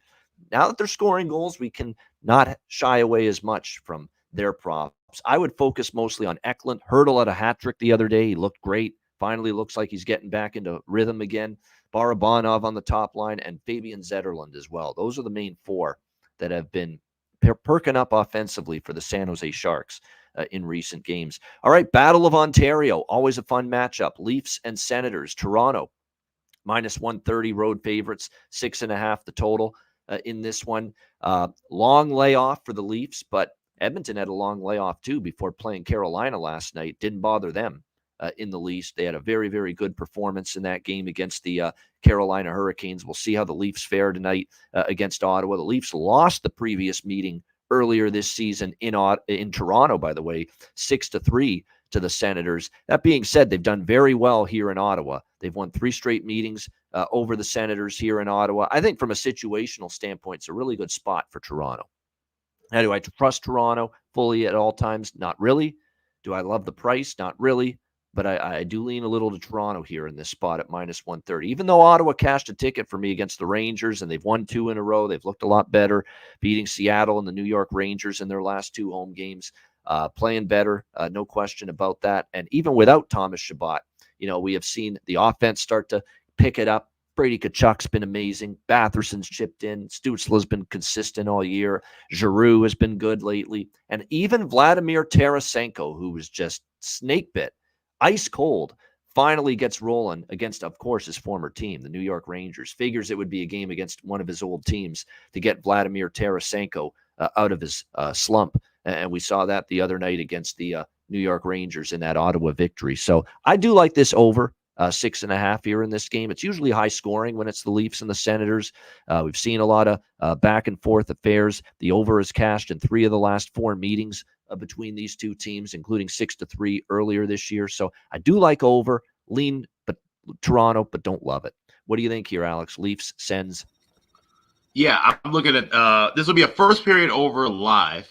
B: Now that they're scoring goals, we can not shy away as much from their props. I would focus mostly on Eklund. Hurdle at a hat trick the other day. He looked great. Finally looks like he's getting back into rhythm again. Barabanov on the top line and Fabian Zetterlund as well. Those are the main 4 that have been perking up offensively for the San Jose Sharks in recent games. All right, Battle of Ontario. Always a fun matchup. Leafs and Senators. Toronto Minus 130 road favorites, 6.5 the total in this one. Long layoff for the Leafs, but Edmonton had a long layoff too before playing Carolina last night. Didn't bother them in the least. They had a very, very good performance in that game against the Carolina Hurricanes. We'll see how the Leafs fare tonight against Ottawa. The Leafs lost the previous meeting earlier this season in Toronto, by the way, 6-3 to the Senators. That being said, they've done very well here in Ottawa. They've won 3 straight meetings over the Senators here in Ottawa. I think from a situational standpoint, it's a really good spot for Toronto. Now, do I trust Toronto fully at all times? Not really. Do I love the price? Not really. But I do lean a little to Toronto here in this spot at minus 130. Even though Ottawa cashed a ticket for me against the Rangers, and they've won 2 in a row, they've looked a lot better, beating Seattle and the New York Rangers in their last 2 home games. Playing better, no question about that. And even without Thomas Chabot, we have seen the offense start to pick it up. Brady Tkachuk's been amazing. Batherson's chipped in. Stützle's been consistent all year. Giroux has been good lately. And even Vladimir Tarasenko, who was just snake bit, ice cold, finally gets rolling against, of course, his former team, the New York Rangers. Figures it would be a game against one of his old teams to get Vladimir Tarasenko out of his slump. And we saw that the other night against the New York Rangers in that Ottawa victory. So I do like this over 6.5 here in this game. It's usually high scoring when it's the Leafs and the Senators. We've seen a lot of back and forth affairs. The over is cashed in 3 of the last 4 meetings between these two teams, including 6-3 earlier this year. So I do like over, lean but Toronto, but don't love it. What do you think here, Alex? Leafs, Sens?
E: Yeah, I'm looking at this will be a first period over live,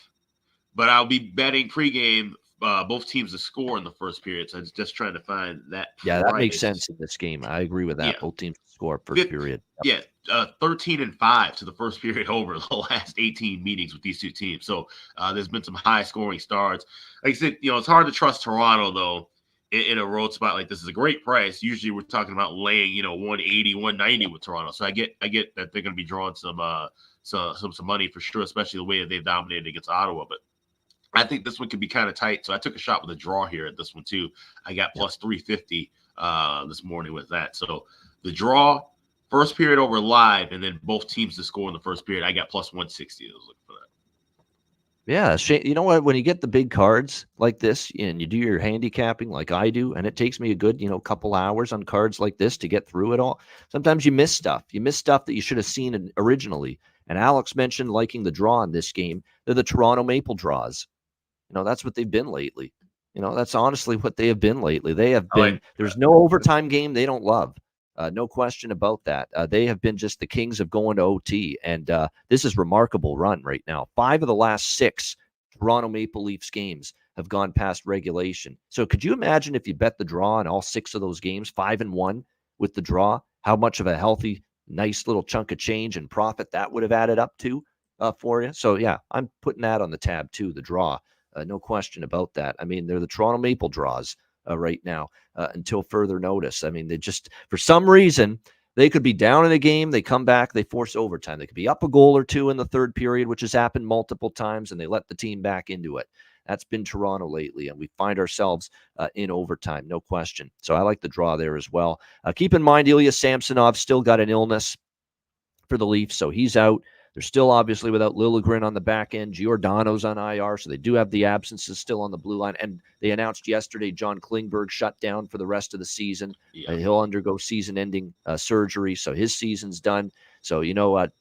E: but I'll be betting pregame both teams to score in the first period. So I'm just trying to find that.
B: Yeah, that makes sense in this game. I agree with that. Yeah. Both teams score first period.
E: Yeah, 13-5 to the first period over the last 18 meetings with these two teams. So there's been some high scoring starts. Like I said, it's hard to trust Toronto though in a road spot like this. Is a great price. Usually we're talking about laying 180, 190 with Toronto. So I get that they're going to be drawing some money for sure, especially the way that they've dominated against Ottawa. But I think this one could be kind of tight. So I took a shot with a draw here at this one too. I got plus 350 this morning with that. So the draw, first period over live, and then both teams to score in the first period. I got plus 160. I was looking for that.
B: Yeah, you know what? When you get the big cards like this and you do your handicapping like I do, and it takes me a good, couple hours on cards like this to get through it all. Sometimes you miss stuff. You miss stuff that you should have seen originally. And Alex mentioned liking the draw in this game. They're the Toronto Maple draws. That's what they've been lately. That's honestly what they have been lately. They have been, there's no overtime game they don't love. No question about that. They have been just the kings of going to OT. And this is remarkable run right now. 5 of the last 6 Toronto Maple Leafs games have gone past regulation. So could you imagine if you bet the draw in all 6 of those games, 5-1 with the draw, how much of a healthy, nice little chunk of change and profit that would have added up to for you? So yeah, I'm putting that on the tab too, the draw. No question about that. I mean, they're the Toronto Maple draws right now until further notice. I mean, they just, for some reason, they could be down in a game. They come back, they force overtime. They could be up a goal or 2 in the third period, which has happened multiple times, and they let the team back into it. That's been Toronto lately, and we find ourselves in overtime, no question. So I like the draw there as well. Keep in mind, Ilya Samsonov still got an illness for the Leafs, so he's out. They're still obviously without Liljegren on the back end. Giordano's on IR, so they do have the absences still on the blue line. And they announced yesterday John Klingberg shut down for the rest of the season. Yeah. He'll undergo season-ending surgery, so his season's done. So,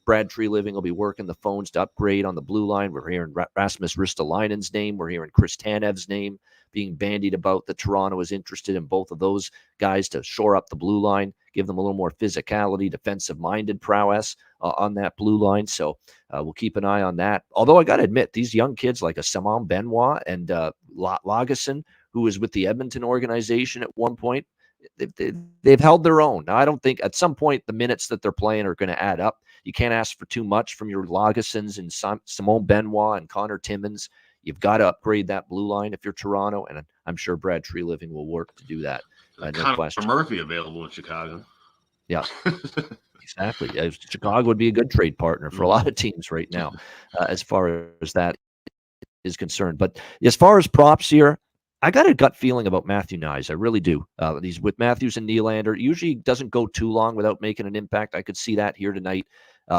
B: Brad Treliving will be working the phones to upgrade on the blue line. We're hearing Rasmus Ristolainen's name. We're hearing Chris Tanev's name being bandied about that Toronto is interested in both of those guys to shore up the blue line, give them a little more physicality, defensive-minded prowess on that blue line. So we'll keep an eye on that. Although I got to admit, these young kids like a Simon Benoit and Lagesson, who was with the Edmonton organization at one point, they've held their own. Now, I don't think at some point the minutes that they're playing are going to add up. You can't ask for too much from your Lagessons and Simon Benoit and Connor Timmins. You've got to upgrade that blue line if you're Toronto, and I'm sure Brad Treliving will work to do that. No question.
E: Murphy available in Chicago.
B: Yeah, exactly. Chicago would be a good trade partner for a lot of teams right now, as far as that is concerned. But as far as props here, I got a gut feeling about Matthew Nyes. I really do. He's with Matthews and Nylander. Usually doesn't go too long without making an impact. I could see that here tonight.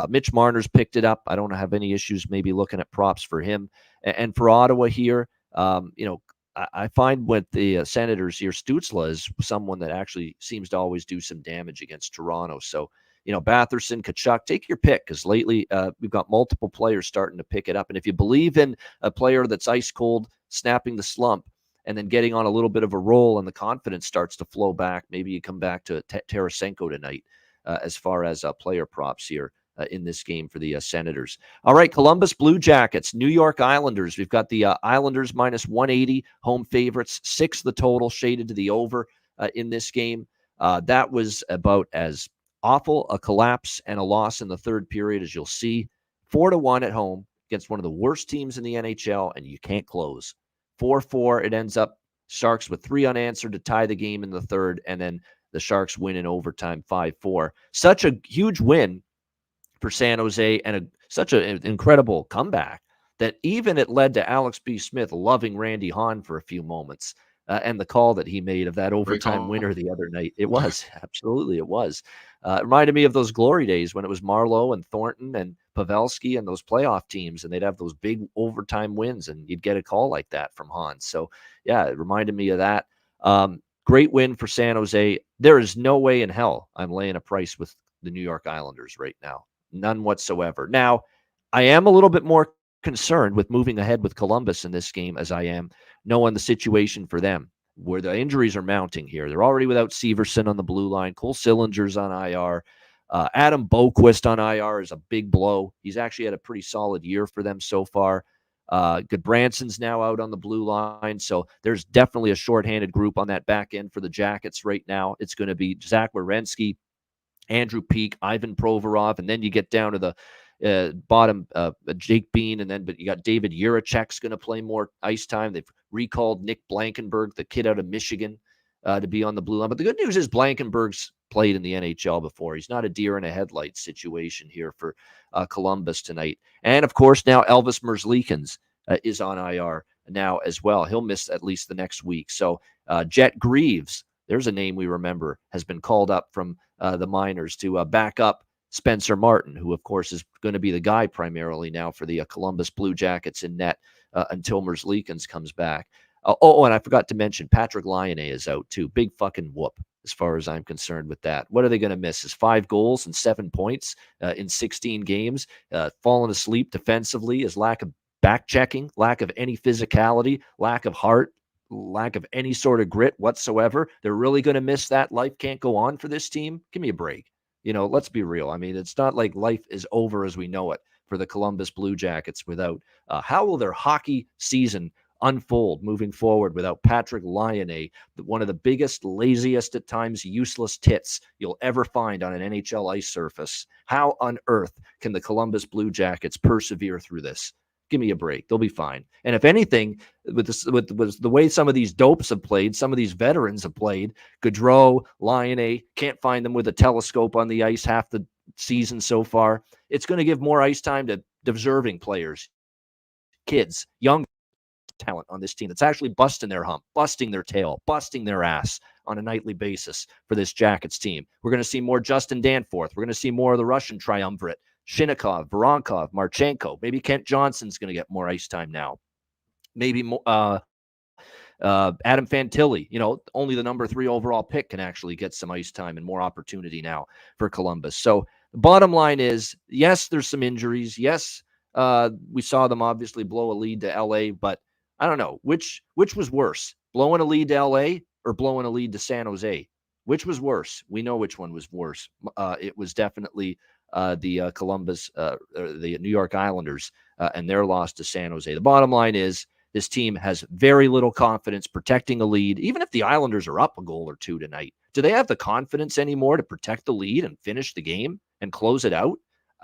B: Mitch Marner's picked it up. I don't have any issues maybe looking at props for him. And for Ottawa here, I find with the Senators here, Stützle is someone that actually seems to always do some damage against Toronto. So, Batherson, Tkachuk, take your pick, because lately we've got multiple players starting to pick it up. And if you believe in a player that's ice cold, snapping the slump, and then getting on a little bit of a roll and the confidence starts to flow back, maybe you come back to Tarasenko tonight as far as player props here in this game for the Senators. All right, Columbus Blue Jackets, New York Islanders. We've got the Islanders minus 180, home favorites, 6 the total, shaded to the over in this game. That was about as awful a collapse and a loss in the third period as you'll see. 4-1 at home against one of the worst teams in the NHL, and you can't close. 4-4, it ends up Sharks with 3 unanswered to tie the game in the third, and then the Sharks win in overtime 5-4. Such a huge win for San Jose, and such an incredible comeback that even it led to Alex B. Smith loving Randy Hahn for a few moments, and the call that he made of that overtime winner the other night. It was, absolutely it was. It reminded me of those glory days when it was Marleau and Thornton and Pavelski and those playoff teams, and they'd have those big overtime wins, and you'd get a call like that from Hahn. So, yeah, it reminded me of that. Great win for San Jose. There is no way in hell I'm laying a price with the New York Islanders right now. None whatsoever. Now, I am a little bit more concerned with moving ahead with Columbus in this game as I am knowing the situation for them, where the injuries are mounting here. They're already without Severson on the blue line. Cole Sillinger's on IR. Adam Boquist on IR is a big blow. He's actually had a pretty solid year for them so far. Goodbranson's now out on the blue line, so there's definitely a shorthanded group on that back end for the Jackets right now. It's going to be Zach Werenski, Andrew Peak, Ivan Provorov, and then you get down to the bottom, Jake Bean, but you got David Juracek's going to play more ice time. They've recalled Nick Blankenberg, the kid out of Michigan, to be on the blue line. But the good news is Blankenberg's played in the NHL before. He's not a deer in a headlight situation here for Columbus tonight. And, of course, now Elvis Merzlikins is on IR now as well. He'll miss at least the next week. So Jet Greaves, there's a name we remember, has been called up from the minors to back up Spencer Martin, who, of course, is going to be the guy primarily now for the Columbus Blue Jackets in net until Merzlikins comes back. And I forgot to mention Patrick Laine is out, too. Big fucking whoop as far as I'm concerned with that. What are they going to miss? His 5 goals and 7 points in 16 games, falling asleep defensively, his lack of back-checking, lack of any physicality, lack of heart, lack of any sort of grit whatsoever. They're really going to miss that. Life can't go on for this team. Give me a break. Let's be real. I mean, it's not like life is over as we know it for the Columbus Blue Jackets without. How will their hockey season unfold moving forward without Patrick Laine, one of the biggest, laziest, at times useless tits you'll ever find on an NHL ice surface? How on earth can the Columbus Blue Jackets persevere through this? Give me a break. They'll be fine. And if anything, with the way some of these dopes have played, some of these veterans have played, Gaudreau, Laine, can't find them with a telescope on the ice half the season so far. It's going to give more ice time to deserving players, kids, young talent on this team that's actually busting their hump, busting their tail, busting their ass on a nightly basis for this Jackets team. We're going to see more Justin Danforth. We're going to see more of the Russian triumvirate. Shinnikov, Voronkov, Marchenko. Maybe Kent Johnson's going to get more ice time now. Maybe Adam Fantilli, only the number 3 overall pick can actually get some ice time and more opportunity now for Columbus. So the bottom line is, yes, there's some injuries. Yes, we saw them obviously blow a lead to LA, but I don't know which was worse, blowing a lead to LA or blowing a lead to San Jose. Which was worse? We know which one was worse. It was definitely the Columbus, the New York Islanders, and their loss to San Jose. The bottom line is this team has very little confidence protecting a lead. Even if the Islanders are up a goal or 2 tonight, do they have the confidence anymore to protect the lead and finish the game and close it out?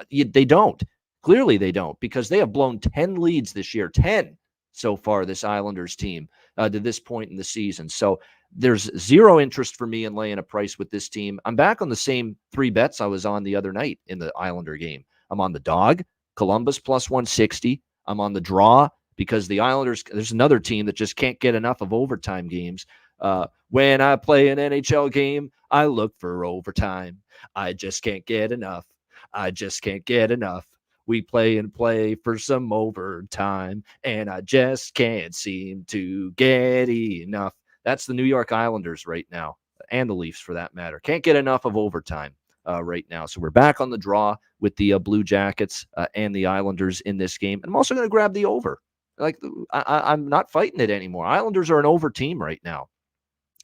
B: They don't. Clearly they don't, because they have blown 10 leads this year, 10 so far, this Islanders team to this point in the season. So there's zero interest for me in laying a price with this team. I'm back on the same 3 bets I was on the other night in the Islander game. I'm on the dog, Columbus plus 160. I'm on the draw because the Islanders, there's another team that just can't get enough of overtime games. When I play an NHL game, I look for overtime. I just can't get enough. I just can't get enough. We play and play for some overtime, and I just can't seem to get enough. That's the New York Islanders right now, and the Leafs for that matter. Can't get enough of overtime right now. So we're back on the draw with the Blue Jackets and the Islanders in this game. And I'm also going to grab the over. Like, I'm not fighting it anymore. Islanders are an over team right now.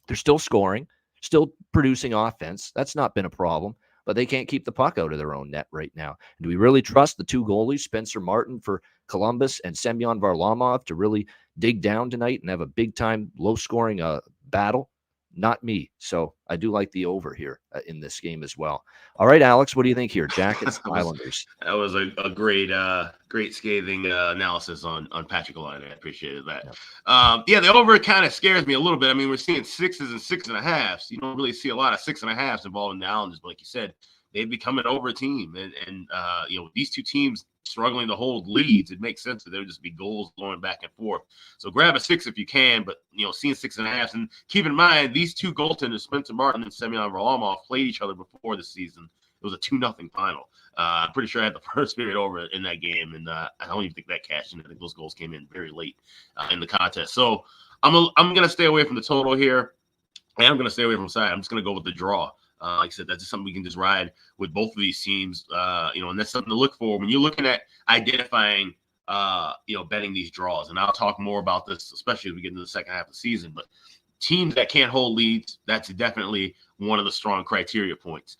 B: They're still scoring, still producing offense. That's not been a problem, but they can't keep the puck out of their own net right now. And do we really trust the two goalies, Spencer Martin for Columbus and Semyon Varlamov, to really dig down tonight and have a big-time, low-scoring battle? Not me. So I do like the over here in this game as well. All right, Alex, what do you think here? Jackets, Islanders.
E: That was a great scathing analysis on Patrick Line. I appreciated that. Yeah, the over kind of scares me a little bit. I mean, we're seeing 6s and 6.5s. You don't really see a lot of 6.5s involving the Islanders, but like you said, they've become an over team. And these two teams struggling to hold leads, it makes sense that there would just be goals going back and forth. So grab a 6 if you can, but seeing 6.5s, and keep in mind these two goaltenders, Spencer Martin and Semyon Varlamov, played each other before this season. It was a 2-0 final. I'm pretty sure I had the first period over in that game, and I don't even think that cashed in. I think those goals came in very late in the contest. So I'm going to stay away from the total here, and I'm going to stay away from the side. I'm just going to go with the draw. Like I said, that's just something we can just ride with both of these teams, and that's something to look for when you're looking at identifying, betting these draws. And I'll talk more about this, especially as we get into the second half of the season. But teams that can't hold leads, that's definitely one of the strong criteria points.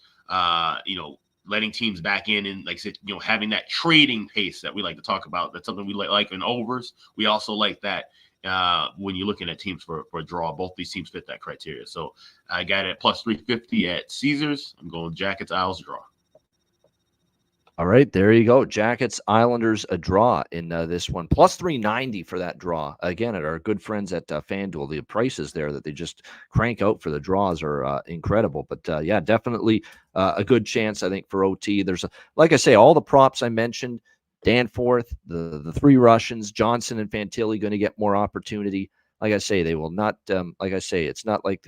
E: Letting teams back in and, like I said, having that trading pace that we like to talk about. That's something we like in overs. We also like that when you're looking at teams for a draw. Both these teams fit that criteria. So I got it at plus 350 at Caesars. I'm going Jackets, Isles draw.
B: All right, there you go. Jackets, Islanders, a draw in this one. Plus 390 for that draw. Again, at our good friends at FanDuel, the prices there that they just crank out for the draws are incredible. But, yeah, definitely a good chance, I think, for OT. There's, like I say, all the props I mentioned, Danforth, the three Russians, Johnson and Fantilli going to get more opportunity. Like I say, they will not, it's not like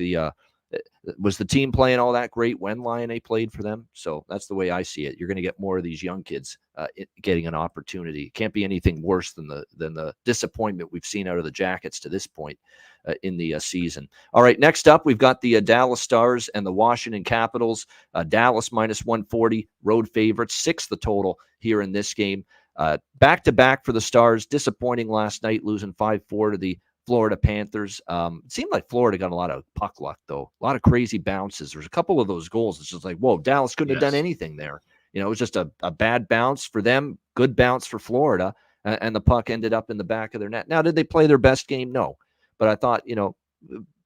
B: was the team playing all that great when Laine played for them? So that's the way I see it. You're going to get more of these young kids getting an opportunity. Can't be anything worse than the disappointment we've seen out of the Jackets to this point in the season. All right, next up, we've got the Dallas Stars and the Washington Capitals. Dallas minus 140, road favorites, 6 the total here in this game. Back-to-back for the Stars. Disappointing last night, losing 5-4 to the Florida Panthers. It seemed like Florida got a lot of puck luck, though. A lot of crazy bounces. There's a couple of those goals. It's just like, whoa, Dallas couldn't have done anything there. It was just a bad bounce for them, good bounce for Florida, and the puck ended up in the back of their net. Now, did they play their best game? No. But I thought, a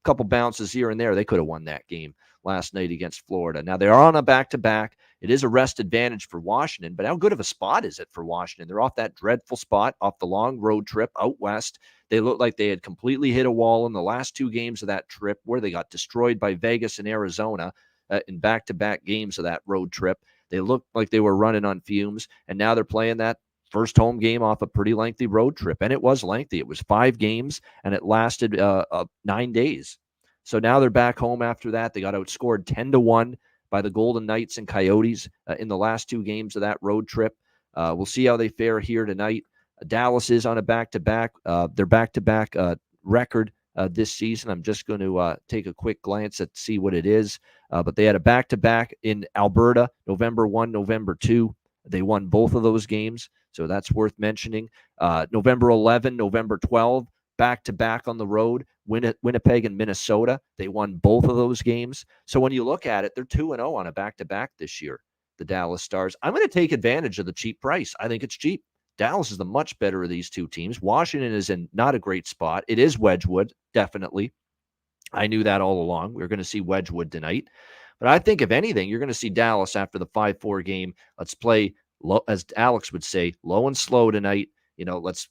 B: couple bounces here and there, they could have won that game last night against Florida. Now, they are on a back-to-back. It is a rest advantage for Washington, but how good of a spot is it for Washington? They're off that dreadful spot, off the long road trip out west. They looked like they had completely hit a wall in the last 2 games of that trip, where they got destroyed by Vegas and Arizona in back-to-back games of that road trip. They looked like they were running on fumes, and now they're playing that first home game off a pretty lengthy road trip, and it was lengthy. It was 5 games, and it lasted 9 days. So now they're back home after that. They got outscored 10-1 by the Golden Knights and Coyotes in the last 2 games of that road trip. We'll see how they fare here tonight. Dallas is on a back-to-back. Their back-to-back record this season. I'm just going to take a quick glance at see what it is. But they had a back-to-back in Alberta, November 1, November 2. They won both of those games, so that's worth mentioning. November 11, November 12, back-to-back on the road, Winnipeg and Minnesota. They won both of those games. So when you look at it, they're 2-0 on a back-to-back this year, the Dallas Stars. I'm going to take advantage of the cheap price. I think it's cheap. Dallas is the much better of these two teams. Washington is in not a great spot. It is Wedgwood, definitely. I knew that all along. We were going to see Wedgwood tonight. But I think, if anything, you're going to see Dallas after the 5-4 game. Let's play, low, as Alex would say, low and slow tonight. Let's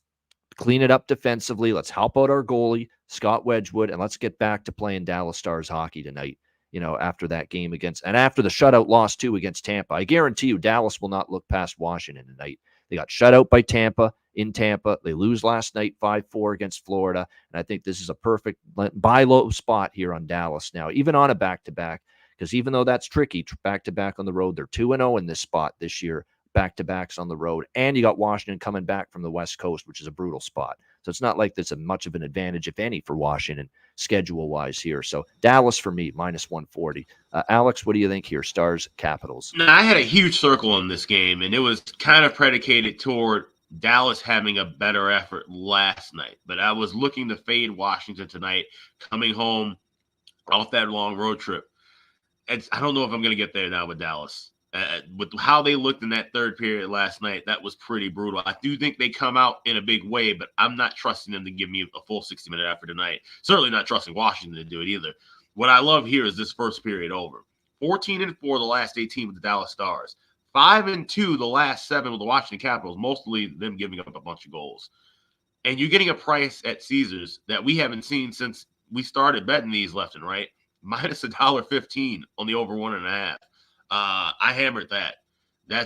B: clean it up defensively. Let's help out our goalie, Scott Wedgwood, and let's get back to playing Dallas Stars hockey tonight after that game and after the shutout loss too against Tampa. I guarantee you Dallas will not look past Washington tonight. They got shut out by Tampa in Tampa. They lose last night 5-4 against Florida. And I think this is a perfect buy low spot here on Dallas now, even on a back-to-back, because even though that's tricky, back-to-back on the road, they're 2-0 in this spot this year, back-to-backs on the road. And you got Washington coming back from the West Coast, which is a brutal spot. So it's not like there's much of an advantage, if any, for Washington schedule-wise here. So Dallas for me, minus 140. Alex, what do you think here? Stars, Capitals.
E: Now, I had a huge circle on this game, and it was kind of predicated toward Dallas having a better effort last night. But I was looking to fade Washington tonight, coming home off that long road trip. I don't know if I'm going to get there now with Dallas. With how they looked in that third period last night, that was pretty brutal. I do think they come out in a big way, but I'm not trusting them to give me a full 60-minute effort tonight. Certainly not trusting Washington to do it either. What I love here is this first period over. 14-4 the last 18 with the Dallas Stars. 5-2 the last 7 with the Washington Capitals, mostly them giving up a bunch of goals. And you're getting a price at Caesars that we haven't seen since we started betting these left and right, minus $1.15 on the over 1.5. I hammered that.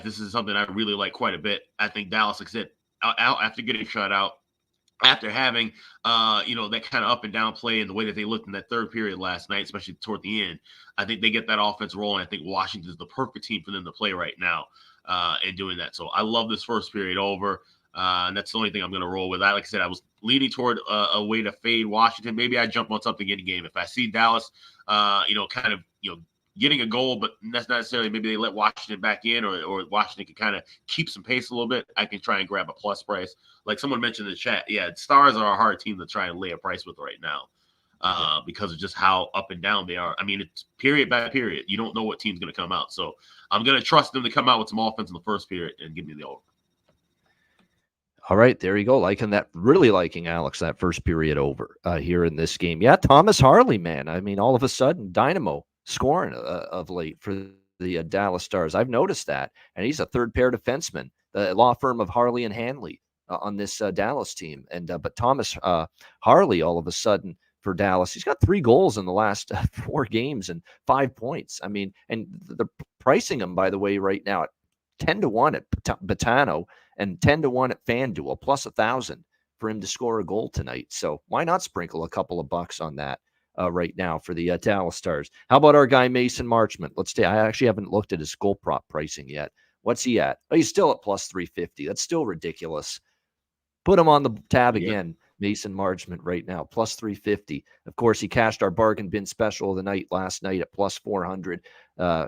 E: This is something I really like quite a bit. I think Dallas, like I said, out after getting shut out, after having that kind of up and down play and the way that they looked in that third period last night, especially toward the end, I think they get that offense rolling. I think Washington is the perfect team for them to play right now in doing that. So I love this first period over. And that's the only thing I'm going to roll with. Like I said, I was leaning toward a way to fade Washington. Maybe I jump on something in the game. If I see Dallas, getting a goal, but that's not necessarily maybe they let Washington back in or Washington can kind of keep some pace a little bit, I can try and grab a plus price. Like someone mentioned in the chat, Stars are a hard team to try and lay a price with right now because of just how up and down they are. I mean, it's period by period. You don't know what team's going to come out. So I'm going to trust them to come out with some offense in the first period and give me the over.
B: All right, there you go. Really liking Alex, that first period over here in this game. Yeah, Thomas Harley, man. I mean, all of a sudden, dynamo scoring of late for the Dallas Stars. I've noticed that. And he's a third pair defenseman, the law firm of Harley and Hanley on this Dallas team. And but Thomas Harley, all of a sudden for Dallas, he's got 3 goals in the last 4 games and 5 points. I mean, and they're pricing him, by the way, right now at 10-1 at Betano and 10-1 at FanDuel, plus 1,000 for him to score a goal tonight. So why not sprinkle a couple of bucks on that right now for the Dallas Stars? How about our guy Mason Marchment? I actually haven't looked at his goal prop pricing yet. What's he at? Oh, he's still at plus 350. That's still ridiculous. Put him on the tab again. Mason Marchment right now, plus 350. Of course, he cashed our bargain bin special of the night last night at plus 400,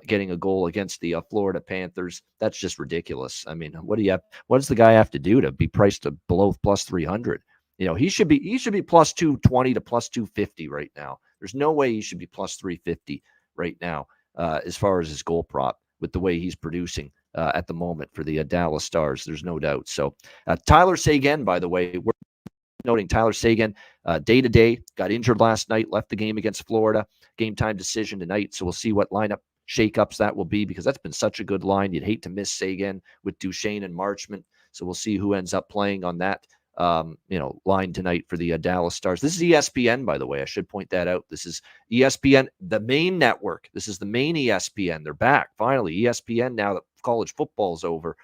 B: getting a goal against the Florida Panthers. That's just ridiculous. I mean, what does the guy have to do to be priced below plus 300? He should be plus 220 to plus 250 right now. There's no way he should be plus 350 right now as far as his goal prop with the way he's producing at the moment for the Dallas Stars. There's no doubt. So Tyler Seguin, by the way, we're noting Tyler Seguin, day-to-day, got injured last night, left the game against Florida. Game time decision tonight. So we'll see what lineup shakeups that will be, because that's been such a good line. You'd hate to miss Seguin with Duchesne and Marchment. So we'll see who ends up playing on that line tonight for the Dallas Stars. This is ESPN, by the way. I should point that out. This is ESPN, the main network. This is the main ESPN. They're back finally. ESPN, now that college football's over,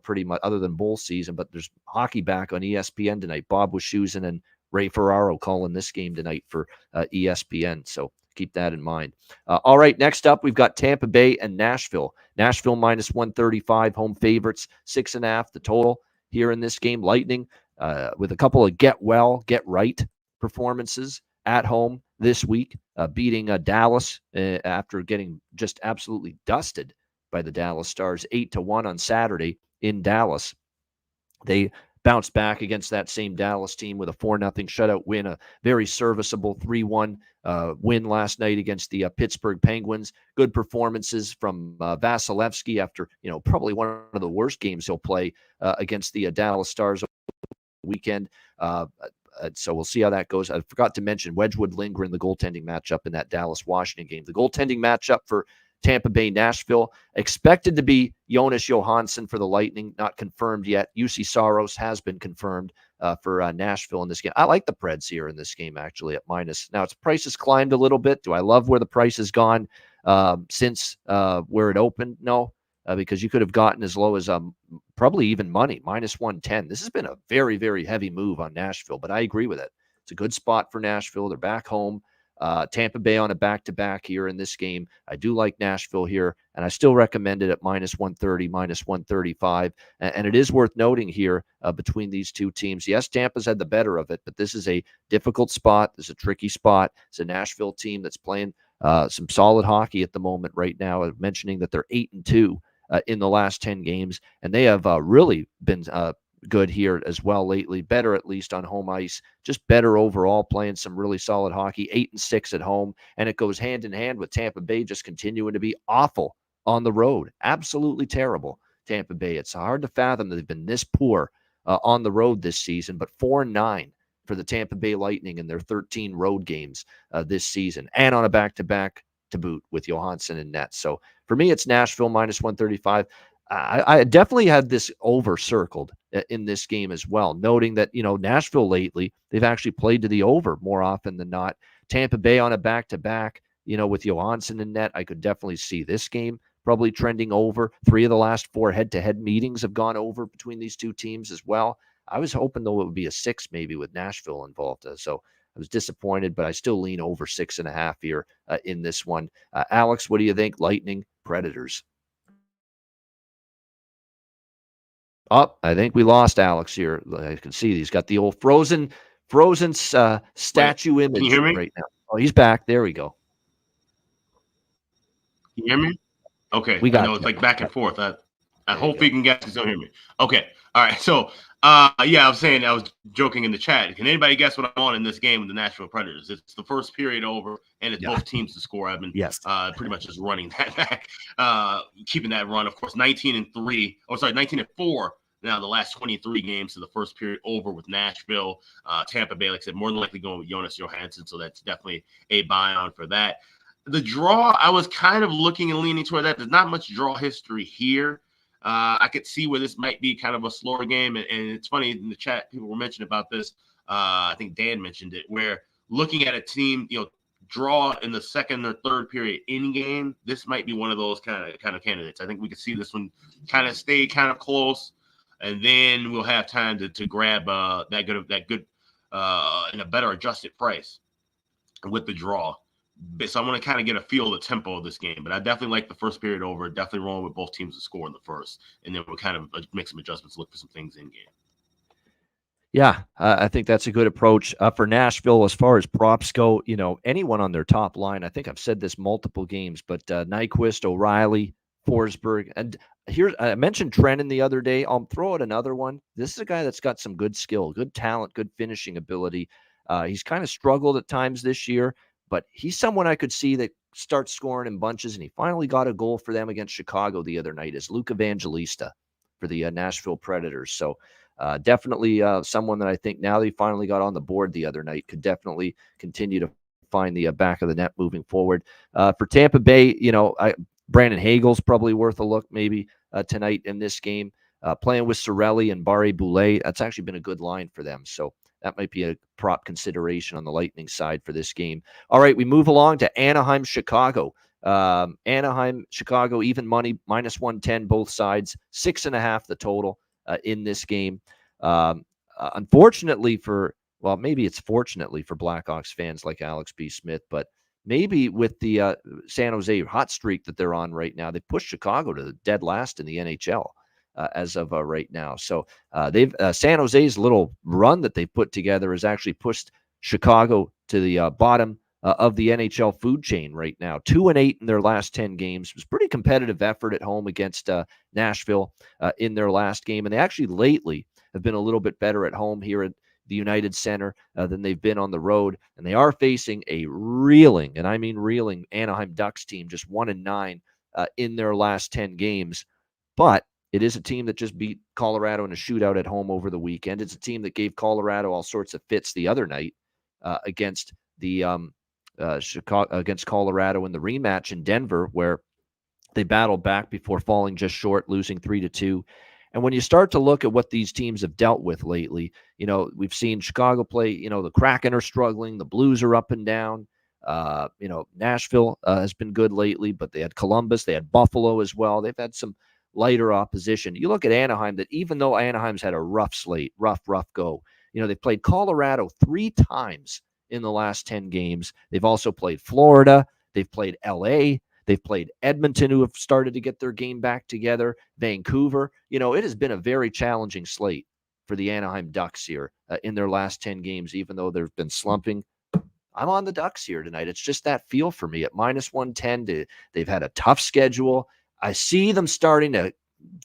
B: pretty much, other than bowl season, but there's hockey back on ESPN tonight. Bob Wischusen and Ray Ferraro calling this game tonight for ESPN. So keep that in mind. All right, next up, we've got Tampa Bay and Nashville. Nashville minus 135, home favorites, 6.5 the total here in this game. Lightning with a couple of get right performances at home this week, beating Dallas after getting just absolutely dusted by the Dallas Stars, 8-1 on Saturday in Dallas. They bounced back against that same Dallas team with a 4-0 shutout win, a very serviceable 3-1 win last night against the Pittsburgh Penguins. Good performances from Vasilevsky after, probably one of the worst games he'll play against the Dallas Stars weekend. So we'll see how that goes. I forgot to mention Wedgwood Lindgren, the goaltending matchup in that Dallas-Washington game. The goaltending matchup for Tampa Bay, Nashville. Expected to be Jonas Johansson for the Lightning, not confirmed yet. UC Saros has been confirmed for Nashville in this game. I like the Preds here in this game, actually, at minus. Now, its price has climbed a little bit. Do I love where the price has gone since where it opened? No, because you could have gotten as low as probably even money, minus 110. This has been a very, very heavy move on Nashville, but I agree with it. It's a good spot for Nashville. They're back home. Tampa Bay on a back-to-back here in this game. I do like Nashville here, and I still recommend it at minus 130, minus 135. And it is worth noting here between these two teams. Yes, Tampa's had the better of it, but this is a difficult spot. This is a tricky spot. It's a Nashville team that's playing some solid hockey at the moment right now. I'm mentioning that they're 8-2 in the last 10 games, and they have really been good here as well lately. Better at least on home ice, just better overall, playing some really solid hockey. 8-6 at home, and it goes hand in hand with Tampa Bay just continuing to be awful on the road. Absolutely terrible, Tampa Bay. It's hard to fathom that they've been this poor on the road this season, but 4-9 for the Tampa Bay Lightning in their 13 road games this season, and on a back-to-back to boot with Johansson and net. So for me, it's Nashville minus 135. I definitely had this over circled in this game as well, noting that, Nashville lately, they've actually played to the over more often than not. Tampa Bay on a back-to-back, with Johansson in net, I could definitely see this game probably trending over. 3 of the last 4 head-to-head meetings have gone over between these two teams as well. I was hoping, though, it would be a 6 maybe with Nashville involved. So I was disappointed, but I still lean over 6.5 here in this one. Alex, what do you think? Lightning, Predators. Oh, I think we lost Alex here. I can see he's got the old frozen statue image right now. Oh, he's back. There we go.
E: Can you hear me? Okay.
B: We got
E: it's like back and forth. I hope you guys can still hear me. Okay. All right. So, I was joking in the chat. Can anybody guess what I'm on in this game with the Nashville Predators? It's the first period over, and it's both teams to score. I've been pretty much just running that back, keeping that run. Of course, 19-4. Now the last 23 games to the first period over with Nashville. Tampa Bay, like I said, more than likely going with Jonas Johansson, so that's definitely a buy on for that. The draw, I was kind of looking and leaning toward that. There's not much draw history here. I could see where this might be kind of a slower game, and it's funny in the chat people were mentioning about this. I think Dan mentioned it, where looking at a team, draw in the second or third period in game, this might be one of those kind of candidates. I think we could see this one kind of stay kind of close. And then we'll have time to grab that good and a better adjusted price with the draw. So I want to kind of get a feel of the tempo of this game. But I definitely like the first period over. Definitely rolling with both teams to score in the first. And then we'll kind of make some adjustments, look for some things in game.
B: Yeah, I think that's a good approach for Nashville as far as props go. Anyone on their top line, I think I've said this multiple games, but Nyquist, O'Reilly, Forsberg, and here I mentioned Trennan the other day. I'll throw out another one. This is a guy that's got some good skill, good talent, good finishing ability. He's kind of struggled at times this year, but he's someone I could see that starts scoring in bunches, and he finally got a goal for them against Chicago the other night as Luke Evangelista for the Nashville Predators. So definitely someone that I think now that he finally got on the board the other night could definitely continue to find the back of the net moving forward. For Tampa Bay, Brandon Hagel's probably worth a look maybe tonight in this game. Playing with Cirelli and Barre Boulet, that's actually been a good line for them. So that might be a prop consideration on the Lightning side for this game. All right, we move along to Anaheim, Chicago. Anaheim, Chicago, even money, minus 110 both sides, 6.5 the total in this game. Unfortunately maybe it's fortunately for Blackhawks fans like Alex B. Smith, but maybe with the San Jose hot streak that they're on right now, they pushed Chicago to the dead last in the NHL as of right now. So San Jose's little run that they put together has actually pushed Chicago to the bottom of the NHL food chain right now. 2-8 in their last 10 games. It was a pretty competitive effort at home against Nashville in their last game. And they actually lately have been a little bit better at home here at the United Center than they've been on the road. And they are facing a reeling, and I mean reeling, Anaheim Ducks team, just 1-9 in their last 10 games. But it is a team that just beat Colorado in a shootout at home over the weekend. It's a team that gave Colorado all sorts of fits the other night against the against Colorado in the rematch in Denver, where They battled back before falling just short, losing 3-2. And when you start to look at what these teams have dealt with lately, we've seen Chicago play, the Kraken are struggling, the Blues are up and down. Nashville has been good lately, but they had Columbus, they had Buffalo as well. They've had some lighter opposition. You look at Anaheim, that even though Anaheim's had a rough slate, rough go, they played Colorado 3 times in the last 10 games. They've also played Florida. They've played LA. They've played Edmonton, who have started to get their game back together. Vancouver. It has been a very challenging slate for the Anaheim Ducks here in their last 10 games, even though they've been slumping. I'm on the Ducks here tonight. It's just that feel for me at -110. They've had a tough schedule. I see them starting to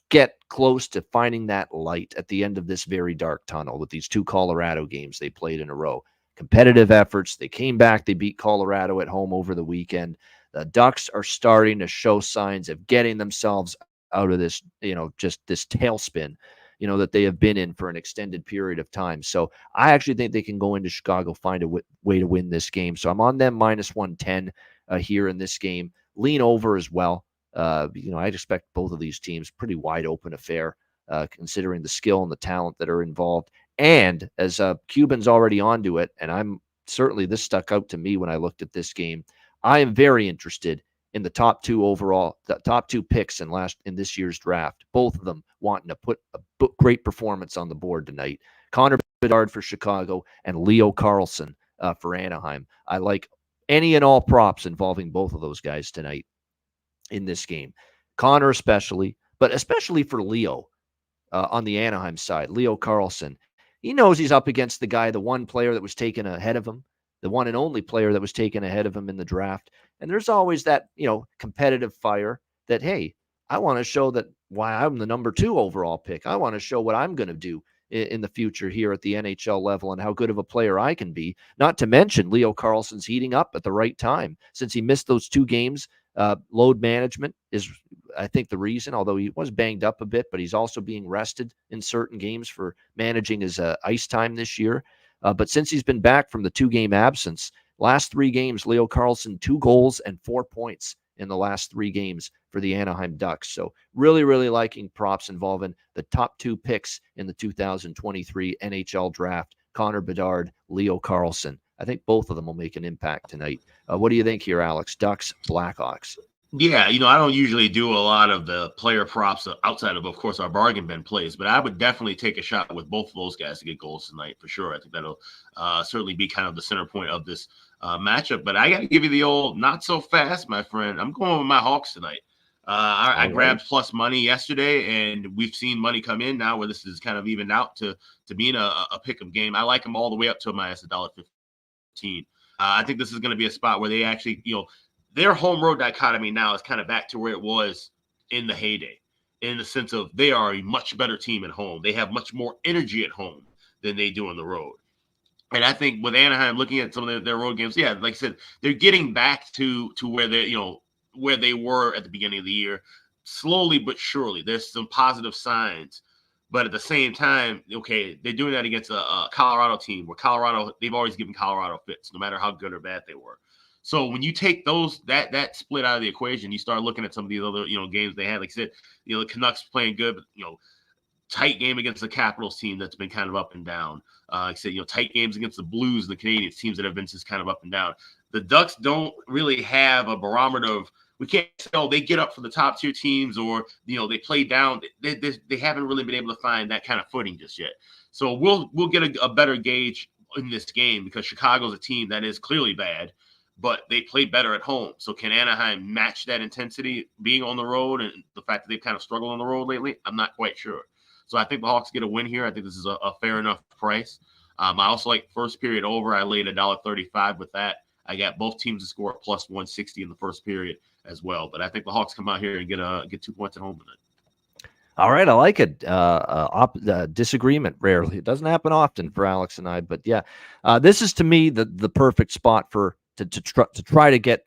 B: get close to finding that light at the end of this very dark tunnel with these 2 Colorado games they played in a row. Competitive efforts. They came back. They beat Colorado at home over the weekend. The Ducks are starting to show signs of getting themselves out of this, just this tailspin, that they have been in for an extended period of time. So I actually think they can go into Chicago, find a way to win this game. So I'm on them -110 here in this game. Lean over as well. I'd expect both of these teams pretty wide open affair, considering the skill and the talent that are involved. And as Cuban's already onto it, and this stuck out to me when I looked at this game. I am very interested in the top 2 picks in this year's draft. Both of them wanting to put a great performance on the board tonight. Connor Bedard for Chicago and Leo Carlsson for Anaheim. I like any and all props involving both of those guys tonight in this game. Connor especially, but especially for Leo on the Anaheim side. Leo Carlsson. He knows he's up against the one player that was taken ahead of him, the one and only player that was taken ahead of him in the draft. And there's always that, competitive fire that, hey, I want to show that why I'm the number 2 overall pick. I want to show what I'm going to do in the future here at the NHL level and how good of a player I can be. Not to mention Leo Carlsson's heating up at the right time. Since he missed those 2 games, load management is, I think, the reason, although he was banged up a bit, but he's also being rested in certain games for managing his ice time this year. But since he's been back from the 2-game absence, last 3 games, Leo Carlsson, 2 goals and 4 points in the last 3 games for the Anaheim Ducks. So really, really liking props involving the top 2 picks in the 2023 NHL draft, Connor Bedard, Leo Carlsson. I think both of them will make an impact tonight. What do you think here, Alex? Ducks, Blackhawks.
E: Yeah, I don't usually do a lot of the player props outside of course, our bargain bin plays, but I would definitely take a shot with both of those guys to get goals tonight for sure. I think that'll certainly be kind of the center point of this matchup. But I got to give you the old not so fast, my friend. I'm going with my Hawks tonight. I grabbed plus money yesterday, and we've seen money come in now where this is kind of evened out to being a pick-em game. I like them all the way up to minus $1.15. I think this is going to be a spot where they actually, their home road dichotomy now is kind of back to where it was in the heyday, in the sense of they are a much better team at home. They have much more energy at home than they do on the road. And I think with Anaheim, looking at some of their road games, yeah, like I said, they're getting back to where they, where they were at the beginning of the year, slowly but surely. There's some positive signs. But at the same time, okay, they're doing that against a Colorado team where Colorado, they've always given Colorado fits, no matter how good or bad they were. So when you take that split out of the equation, you start looking at some of these other, games they had. Like I said, the Canucks playing good, but, tight game against the Capitals team that's been kind of up and down. Like I said, tight games against the Blues and the Canadiens, teams that have been just kind of up and down. The Ducks don't really have a barometer of, we can't say, they get up for the top tier teams or, they play down. They haven't really been able to find that kind of footing just yet. So we'll get a better gauge in this game because Chicago's a team that is clearly bad, but they play better at home. So can Anaheim match that intensity being on the road and the fact that they've kind of struggled on the road lately? I'm not quite sure. So I think the Hawks get a win here. I think this is a fair enough price. I also like first period over. I laid $1.35 with that. I got both teams to score at plus 160 in the first period as well. But I think the Hawks come out here and get 2 points at home tonight.
B: All right, I like it. Disagreement rarely. It doesn't happen often for Alex and I. But yeah, this is to me the perfect spot to try to get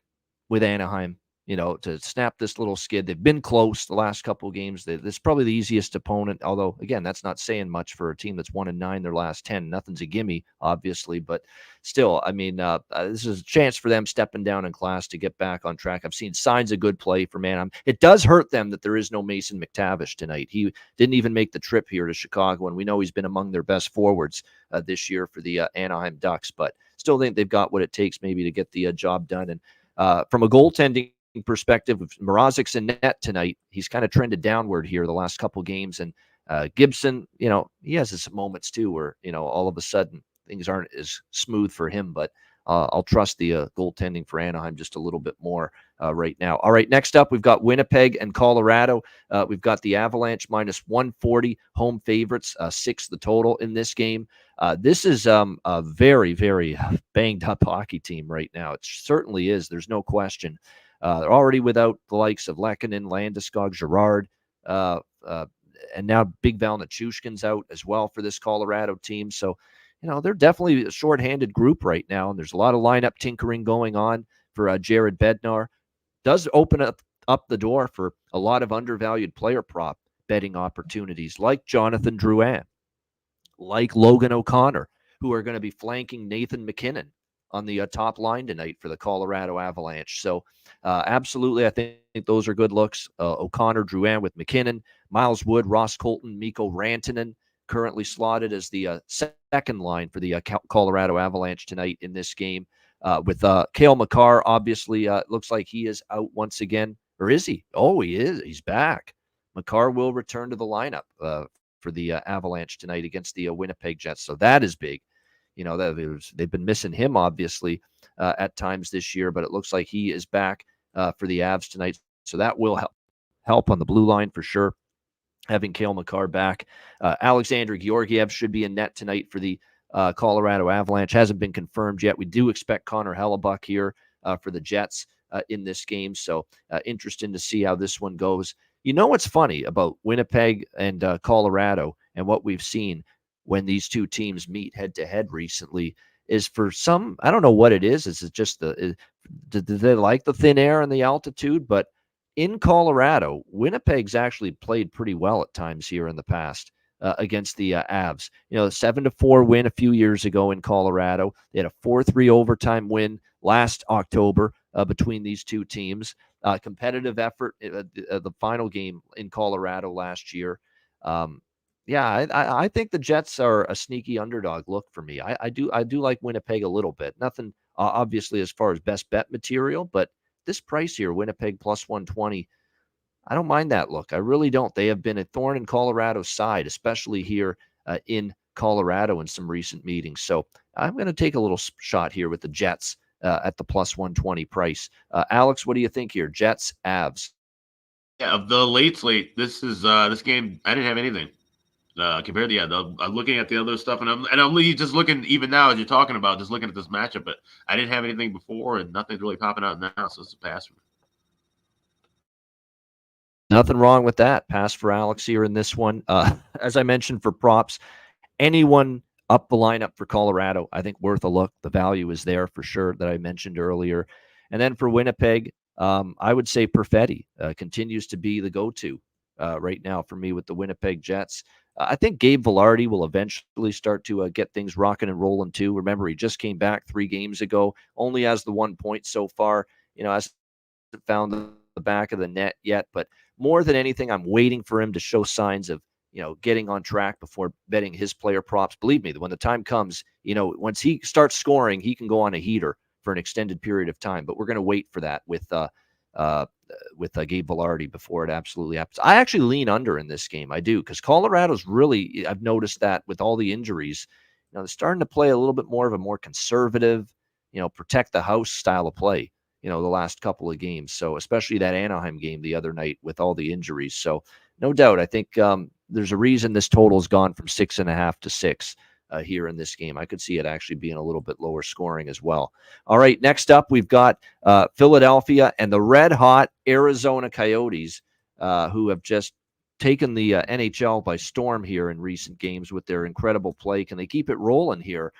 B: with Anaheim to snap this little skid. They've been close the last couple of games. This is probably the easiest opponent, although, again, that's not saying much for a team that's 1-9 their last 10. Nothing's a gimme, obviously, but still, I mean, this is a chance for them stepping down in class to get back on track. I've seen signs of good play from Anaheim. It does hurt them that there is no Mason McTavish tonight. He didn't even make the trip here to Chicago, and we know he's been among their best forwards this year for the Anaheim Ducks, but still think they've got what it takes maybe to get the job done. And from a goaltending perspective, with Mrazek's in net tonight, he's kind of trended downward here the last couple games, and Gibson, he has his moments too where all of a sudden things aren't as smooth for him, but I'll trust the goaltending for Anaheim just a little bit more right now. All right, next up, we've got Winnipeg and Colorado. We've got the Avalanche minus 140 home favorites, 6 the total in this game. This is a very, very banged up hockey team right now. It certainly is. There's no question. They're already without the likes of Lehkonen, Landeskog, Girard, and now Big Val Nichushkin's out as well for this Colorado team. So, they're definitely a shorthanded group right now, and there's a lot of lineup tinkering going on for Jared Bednar. Does open up the door for a lot of undervalued player prop betting opportunities like Jonathan Drouin, like Logan O'Connor, who are going to be flanking Nathan McKinnon on the top line tonight for the Colorado Avalanche. So absolutely, I think those are good looks. O'Connor, Drouin with McKinnon, Miles Wood, Ross Colton, Mikko Rantanen, currently slotted as the second line for the Colorado Avalanche tonight in this game. With Cale Makar, obviously, looks like he is out once again. Or is he? Oh, he is. He's back. Makar will return to the lineup for the Avalanche tonight against the Winnipeg Jets. So that is big. They've been missing him, obviously, at times this year, but it looks like he is back for the Avs tonight. So that will help on the blue line for sure, having Cale Makar back. Alexander Georgiev should be in net tonight for the Colorado Avalanche. Hasn't been confirmed yet. We do expect Connor Hellebuck here for the Jets in this game. So interesting to see how this one goes. What's funny about Winnipeg and Colorado and what we've seen when these two teams meet head-to-head recently is for some, I don't know what it is. Is it just do they like the thin air and the altitude? But in Colorado, Winnipeg's actually played pretty well at times here in the past against the Avs. 7-4 win a few years ago in Colorado. They had a 4-3 overtime win last October between these two teams. Competitive effort the final game in Colorado last year. I think the Jets are a sneaky underdog look for me. I do like Winnipeg a little bit. Nothing obviously as far as best bet material, but this price here, Winnipeg plus 120, I don't mind that look. I really don't. They have been a thorn in Colorado's side, especially here in Colorado in some recent meetings. So I'm going to take a little shot here with the Jets at the plus 120 price. Alex, what do you think here? Jets, Avs.
E: Yeah, of the late slate, this is this game. I didn't have anything compared to I'm looking at the other stuff, and I'm just looking even now as you're talking about just looking at this matchup. But I didn't have anything before, and nothing's really popping out now, so it's a pass for me.
B: Nothing wrong with that. Pass for Alex here in this one. As I mentioned for props, anyone up the lineup for Colorado, I think worth a look. The value is there for sure that I mentioned earlier. And then for Winnipeg, I would say Perfetti continues to be the go-to right now for me with the Winnipeg Jets. I think Gabe Vilardi will eventually start to get things rocking and rolling too. Remember, he just came back 3 games ago, only has the 1 point so far. Hasn't found the back of the net yet, but more than anything, I'm waiting for him to show signs of, getting on track before betting his player props. Believe me, when the time comes, once he starts scoring, he can go on a heater for an extended period of time. But we're going to wait for that with Gabe Vilardi before it absolutely happens. I actually lean under in this game. I do, because Colorado's really, I've noticed that with all the injuries, they're starting to play a little bit more of a more conservative, protect the house style of play, the last couple of games. So especially that Anaheim game the other night with all the injuries. So no doubt, I think there's a reason this total's gone from 6.5 to 6 here in this game. I could see it actually being a little bit lower scoring as well. All right, next up, we've got Philadelphia and the red-hot Arizona Coyotes, who have just taken the NHL by storm here in recent games with their incredible play. Can they keep it rolling here?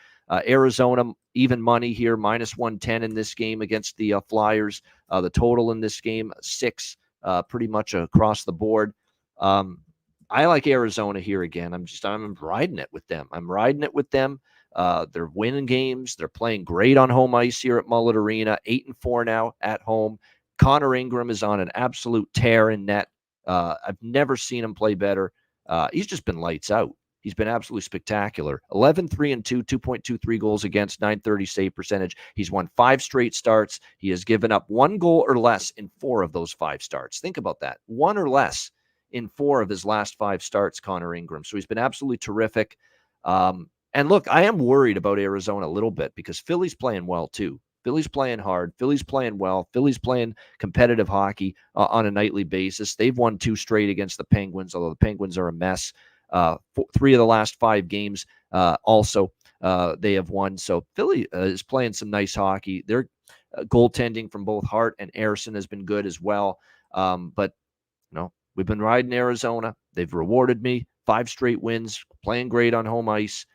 B: Arizona, even money here, -110 in this game against the Flyers. The total in this game, 6, pretty much across the board. I like Arizona here again. I'm riding it with them. They're winning games. They're playing great on home ice here at Mullet Arena. 8-4 now at home. Connor Ingram is on an absolute tear in net. I've never seen him play better. He's just been lights out. He's been absolutely spectacular. 11-3-2, 2.23 goals against, .930 save percentage. He's won 5 straight starts. He has given up 1 goal or less in 4 of those 5 starts. Think about that. 1 or less in 4 of his last 5 starts, Connor Ingram. So he's been absolutely terrific. And look, I am worried about Arizona a little bit because Philly's playing well too. Philly's playing hard. Philly's playing well. Philly's playing competitive hockey on a nightly basis. They've won 2 straight against the Penguins, although the Penguins are a mess. 3 of the last 5 games also they have won. So Philly is playing some nice hockey. Their goaltending from both Hart and Ersson has been good as well. But we've been riding Arizona. They've rewarded me. 5 straight wins, playing great on home ice.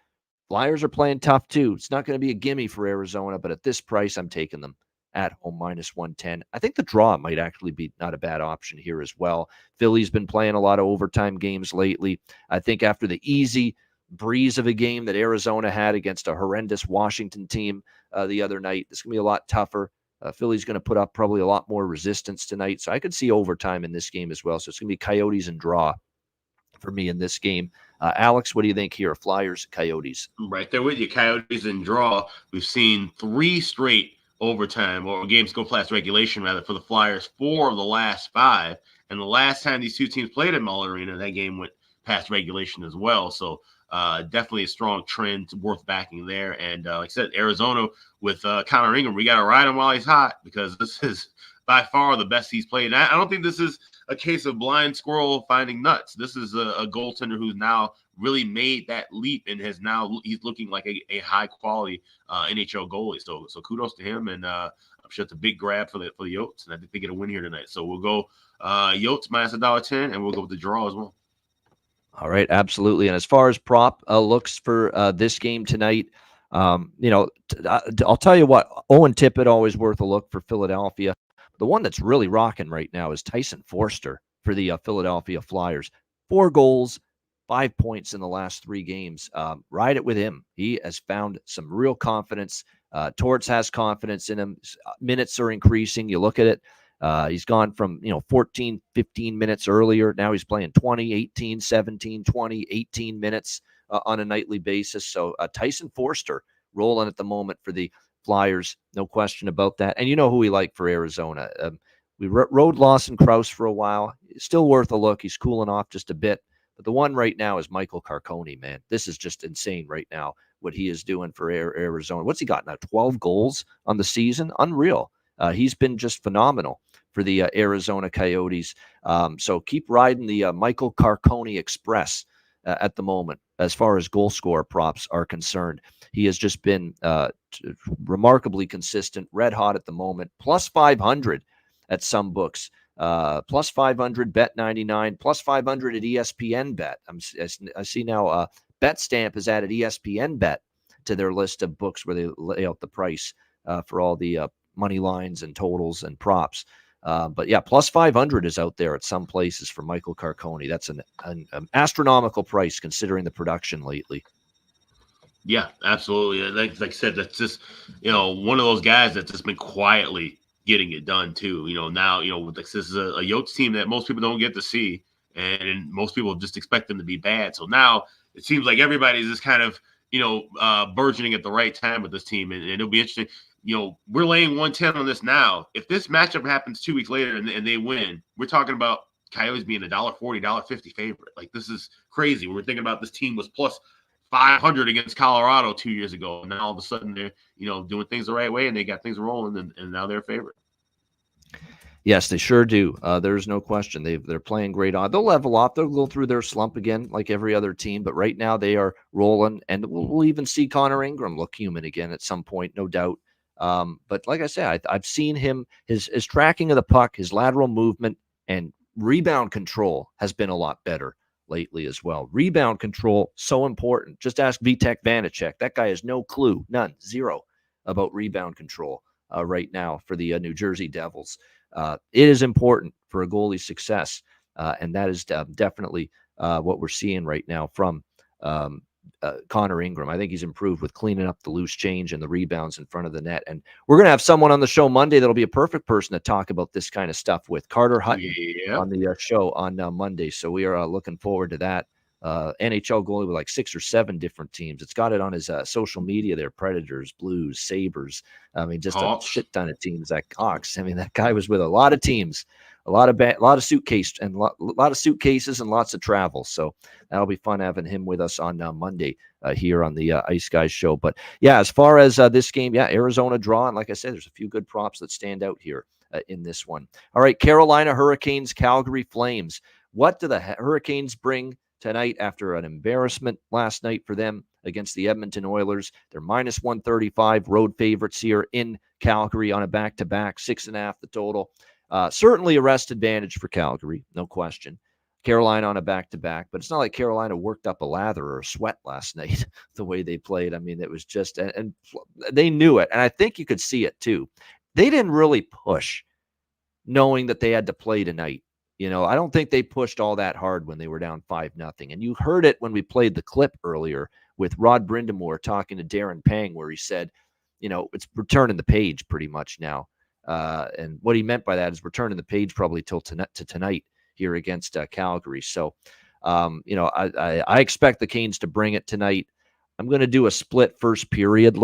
B: Flyers are playing tough too. It's not going to be a gimme for Arizona, but at this price, I'm taking them at home -110. I think the draw might actually be not a bad option here as well. Philly's been playing a lot of overtime games lately. I think after the easy breeze of a game that Arizona had against a horrendous Washington team the other night, it's going to be a lot tougher. Philly's going to put up probably a lot more resistance tonight. So I could see overtime in this game as well. So it's going to be Coyotes and draw for me in this game. Alex, what do you think here? Flyers, Coyotes.
E: Right there with you, Coyotes and draw. We've seen 3 straight overtime or games go past regulation rather for the Flyers, 4 of the last 5. And the last time these two teams played at Mullet Arena, that game went past regulation as well. So definitely a strong trend worth backing there. And like I said, Arizona with Connor Ingram, we got to ride him while he's hot because this is by far the best he's played. And I don't think this is a case of blind squirrel finding nuts. This is a goaltender who's now really made that leap and he's looking like a high quality NHL goalie. So kudos to him. And I'm sure it's a big grab for the Yotes. And I think they get a win here tonight. So we'll go Yotes -$1.10, and we'll go with the draw as well.
B: All right, absolutely. And as far as prop looks for this game tonight, I'll tell you what, Owen Tippett always worth a look for Philadelphia. The one that's really rocking right now is Tyson Forster for the Philadelphia Flyers. 4 goals, 5 points in the last 3 games. Ride it with him. He has found some real confidence. Torts has confidence in him. Minutes are increasing. You look at it. He's gone from 14, 15 minutes earlier. Now he's playing 20, 18, 17, 20, 18 minutes on a nightly basis. So Tyson Forster rolling at the moment for the Flyers, no question about that. And you know who we like for Arizona. We rode Lawson Krause for a while. Still worth a look. He's cooling off just a bit. But the one right now is Michael Carcone, man. This is just insane right now what he is doing for Arizona. What's he got now? 12 goals on the season? Unreal. He's been just phenomenal for the Arizona Coyotes. So keep riding the Michael Carcone Express at the moment as far as goal scorer props are concerned. He has just been remarkably consistent, red hot at the moment. +500 at some books. +500 Bet99, +500 at ESPN Bet. I see now BetStamp has added ESPN Bet to their list of books where they lay out the price for all the money lines and totals and props. But yeah, +500 is out there at some places for Michael Carcone. That's an astronomical price considering the production lately.
E: Yeah, absolutely. Like I said, that's just one of those guys that's just been quietly getting it done too. Now this is a Yotes team that most people don't get to see, and most people just expect them to be bad. So now it seems like everybody's just kind of burgeoning at the right time with this team, and it'll be interesting. We're laying 110 on this now. If this matchup happens 2 weeks later and they win, we're talking about Coyotes being $1.40, $1.50 favorite. Like, this is crazy. We're thinking about this team was +500 against Colorado 2 years ago. And now all of a sudden they're, doing things the right way and they got things rolling and now they're a favorite.
B: Yes, they sure do. There's no question. They're playing great on. They'll level off. They'll go through their slump again, like every other team. But right now they are rolling, and we'll even see Connor Ingram look human again at some point, no doubt. But like I said, I've seen him, his tracking of the puck, his lateral movement, and rebound control has been a lot better lately as well. Rebound control, so important. Just ask Vitek Vanacek. That guy has no clue, none, zero, about rebound control right now for the New Jersey Devils. It is important for a goalie's success, and that is definitely what we're seeing right now from Connor Ingram. I think he's improved with cleaning up the loose change and the rebounds in front of the net. And we're going to have someone on the show Monday that'll be a perfect person to talk about this kind of stuff with, Carter Hutton, on the show on Monday. So we are looking forward to that. NHL goalie with like 6 or 7 different teams. It's got it on his social media there: Predators, Blues, Sabres. I mean, just a shit ton of teams. That Hawks. I mean, that guy was with a lot of teams, a lot of suitcases and lots of travel. So that'll be fun having him with us on Monday here on the Ice Guys show. But yeah, as far as this game, Arizona draw, and like I said, there's a few good props that stand out here in this one. All right, Carolina Hurricanes, Calgary Flames. What do the Hurricanes bring tonight after an embarrassment last night for them against the Edmonton Oilers? They're minus 135 road favorites here in Calgary on a back-to-back, 6.5 the total. Certainly a rest advantage for Calgary, no question. Carolina on a back-to-back, but it's not like Carolina worked up a lather or a sweat last night the way they played. I mean, it was just, and they knew it, and I think you could see it too. They didn't really push knowing that they had to play tonight. You know, I don't think they pushed all that hard when they were down 5-0. And you heard it when we played the clip earlier with Rod Brindamore talking to Darren Pang, where he said, you know, it's returning the page pretty much now. And what he meant by that is returning the page probably till tonight here against Calgary. So, you know, I expect the Canes to bring it tonight. I'm going to do a split first period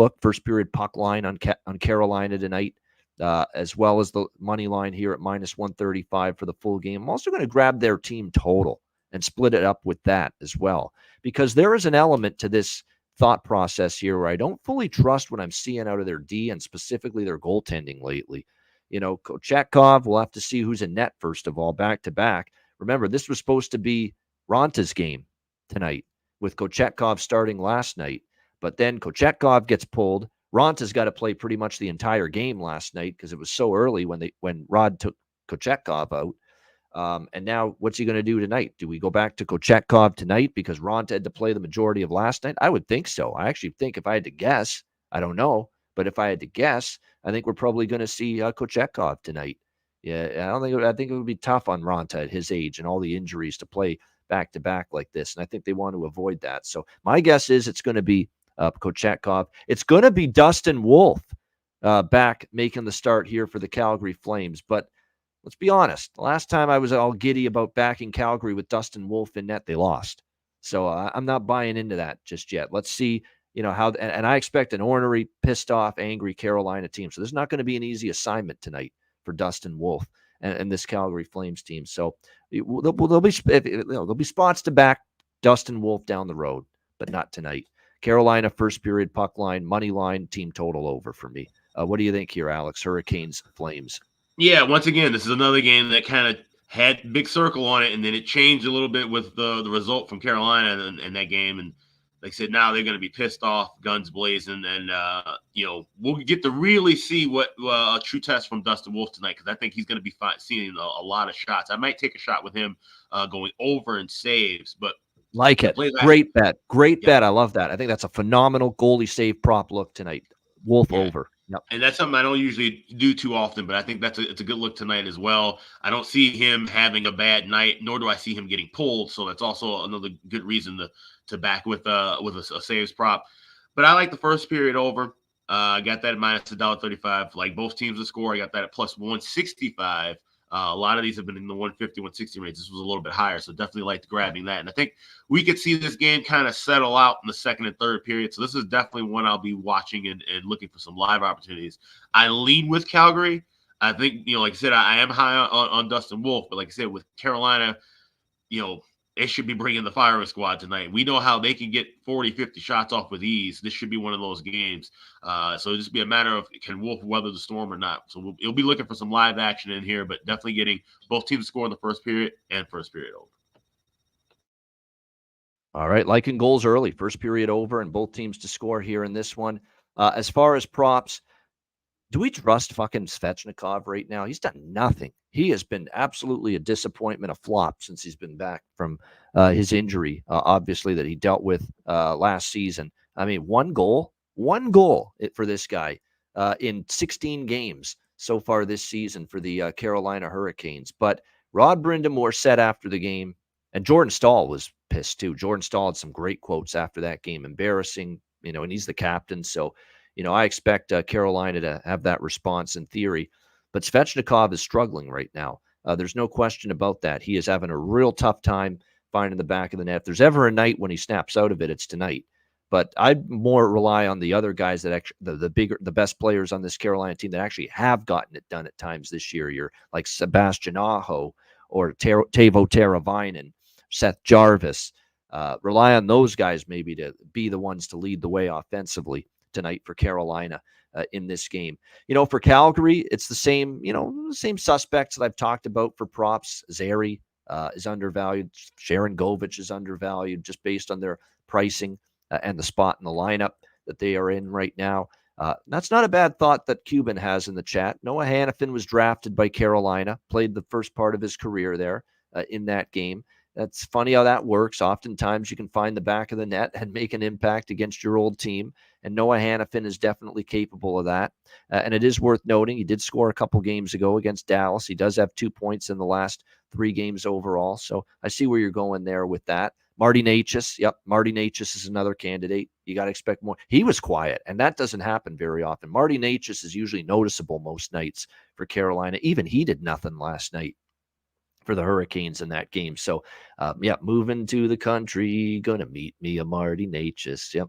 B: puck line on Carolina tonight. As well as the money line here at minus 135 for the full game. I'm also going to grab their team total and split it up with that as well, because there is an element to this thought process here where I don't fully trust what I'm seeing out of their D and specifically their goaltending lately. You know, Kochetkov, we'll have to see who's in net first of all, back to back. Remember, this was supposed to be Ronta's game tonight with Kochetkov starting last night, but then Kochetkov gets pulled. Ronta's got to play pretty much the entire game last night because it was so early when Rod took Kochetkov out. And now what's he going to do tonight? Do we go back to Kochetkov tonight because Ronta had to play the majority of last night? I would think so. I actually think if I had to guess, I don't know, but if I had to guess, I think we're probably going to see Kochetkov tonight. Yeah, I think it would be tough on Ronta at his age and all the injuries to play back to back like this. And I think they want to avoid that. So my guess is it's going to be Kochetkov. It's going to be Dustin Wolf back making the start here for the Calgary Flames. But let's be honest. The last time I was all giddy about backing Calgary with Dustin Wolf in net, they lost. So I'm not buying into that just yet. Let's see, you know, how, and I expect an ornery, pissed off, angry Carolina team. So there's not going to be an easy assignment tonight for Dustin Wolf and this Calgary Flames team. So there'll be spots to back Dustin Wolf down the road, but not tonight. Carolina first period puck line, money line, team total over for me. What do you think here, Alex? Hurricanes, Flames.
E: Yeah, once again, this is another game that kind of had big circle on it, and then it changed a little bit with the result from Carolina in that game. And like I said, now they're going to be pissed off, guns blazing, and you know, we'll get to really see what a true test from Dustin Wolf tonight, because I think he's going to be seeing a lot of shots. I might take a shot with him going over in saves, but.
B: Like it. Great bet. Bet. I love that. I think that's a phenomenal goalie save prop look tonight. Wolf over. Yep.
E: And that's something I don't usually do too often, but I think it's a good look tonight as well. I don't see him having a bad night, nor do I see him getting pulled. So that's also another good reason to back with a saves prop. But I like the first period over. I got that at minus $1.35. Like both teams to score, I got that at plus 165. A lot of these have been in the 150, 160 range. This was a little bit higher, so definitely liked grabbing that. And I think we could see this game kind of settle out in the second and third period. So this is definitely one I'll be watching and looking for some live opportunities. I lean with Calgary. I think, you know, like I said, I am high on Dustin Wolf, but like I said, with Carolina, you know, they should be bringing the firing squad tonight. We know how they can get 40, 50 shots off with ease. This should be one of those games. So it'll just be a matter of can Wolf weather the storm or not. So we'll be looking for some live action in here, but definitely getting both teams to score in the first period and first period over.
B: All right, liking goals early, first period over, and both teams to score here in this one. As far as props, Do we trust fucking Svechnikov right now? He's done nothing. He has been absolutely a disappointment, a flop since he's been back from his injury, obviously, that he dealt with last season. I mean, one goal for this guy in 16 games so far this season for the Carolina Hurricanes. But Rod Brind'Amour said after the game, and Jordan Stahl was pissed too. Jordan Stahl had some great quotes after that game, embarrassing, and he's the captain. So, I expect Carolina to have that response in theory. But Svechnikov is struggling right now. There's no question about that. He is having a real tough time finding the back of the net. If there's ever a night when he snaps out of it, it's tonight. But I'd more rely on the other guys that actually, the best players on this Carolina team that actually have gotten it done at times this year. You're like Sebastian Aho or Teuvo Teravainen, Seth Jarvis. Rely on those guys maybe to be the ones to lead the way offensively tonight for Carolina in this game. For Calgary, it's the same, same suspects that I've talked about for props. Zary is undervalued. Sharon Govich is undervalued just based on their pricing and the spot in the lineup that they are in right now. That's not a bad thought that Cuban has in the chat. Noah Hannafin was drafted by Carolina, played the first part of his career there in that game. That's funny how that works. Oftentimes you can find the back of the net and make an impact against your old team. And Noah Hannafin is definitely capable of that. And it is worth noting, he did score a couple games ago against Dallas. He does have 2 points in the last 3 games overall. So I see where you're going there with that. Marty Necas. Yep, Marty Necas is another candidate. You got to expect more. He was quiet, and that doesn't happen very often. Marty Necas is usually noticeable most nights for Carolina. Even he did nothing last night for the Hurricanes in that game. So, moving to the country, gonna meet me a Marty Necas. Yep,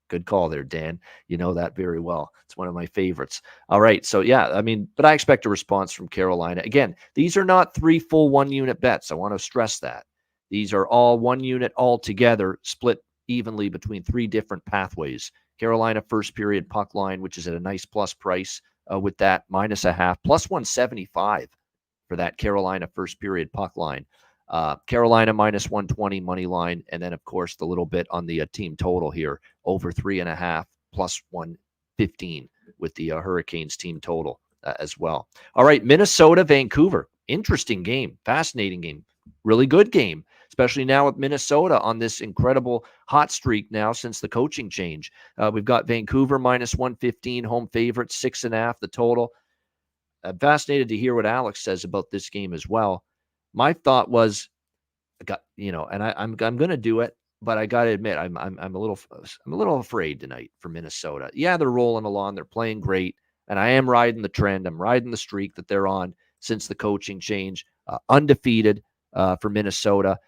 B: good call there, Dan. You know that very well. It's one of my favorites. All right, so but I expect a response from Carolina. Again, these are not 3 full 1-unit bets. I want to stress that. These are all 1 unit altogether, split evenly between 3 different pathways. Carolina first period puck line, which is at a nice plus price with that -0.5, plus 175. For that Carolina first period puck line. Carolina -120 money line. And then, of course, the little bit on the team total here, over 3.5, plus 115 with the Hurricanes team total as well. All right, Minnesota, Vancouver. Interesting game. Fascinating game. Really good game, especially now with Minnesota on this incredible hot streak now since the coaching change. We've got Vancouver -115, home favorite, 6.5, the total. I'm fascinated to hear what Alex says about this game as well. My thought was, and I'm going to do it, but I got to admit, I'm a little afraid tonight for Minnesota. Yeah, they're rolling along, they're playing great, and I am riding the trend. I'm riding the streak that they're on since the coaching change. Undefeated for Minnesota,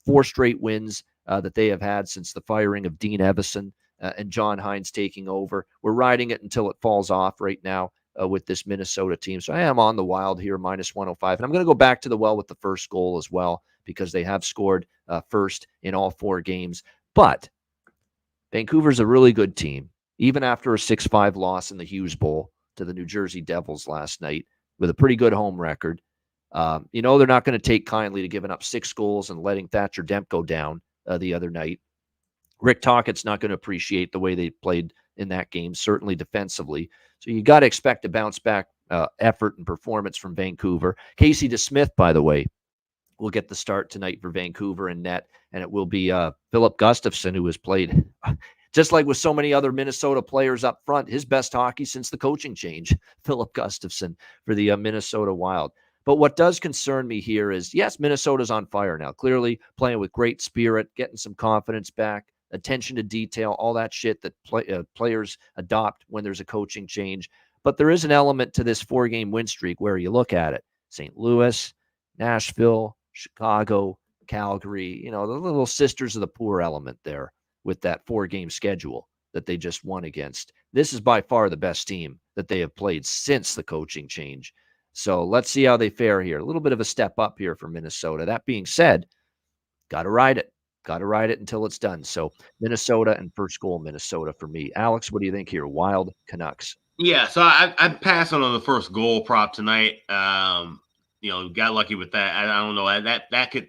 B: 4 straight wins that they have had since the firing of Dean Evison and John Hines taking over. We're riding it until it falls off right now. With this Minnesota team. So I am on the Wild here, -105. And I'm going to go back to the well with the first goal as well, because they have scored first in all 4 games. But Vancouver's a really good team, even after a 6-5 loss in the Hughes Bowl to the New Jersey Devils last night with a pretty good home record. They're not going to take kindly to giving up 6 goals and letting Thatcher Demko down the other night. Rick Tockett's not going to appreciate the way they played in that game, certainly defensively. So you got to expect a bounce back effort and performance from Vancouver. Casey DeSmith, by the way, will get the start tonight for Vancouver in net, and it will be Philip Gustafsson, who has played, just like with so many other Minnesota players up front, his best hockey since the coaching change, Philip Gustafsson for the Minnesota Wild. But what does concern me here is, yes, Minnesota's on fire now, clearly playing with great spirit, getting some confidence back, attention to detail, all that shit that players adopt when there's a coaching change. But there is an element to this 4-game win streak where you look at it. St. Louis, Nashville, Chicago, Calgary, the little sisters of the poor element there with that 4-game schedule that they just won against. This is by far the best team that they have played since the coaching change. So let's see how they fare here. A little bit of a step up here for Minnesota. That being said, got to ride it. Got to ride it until it's done. So Minnesota and first goal Minnesota for me. Alex, what do you think here? Wild Canucks.
E: Yeah, so I'd pass on the first goal prop tonight. Got lucky with that. I don't know. That could,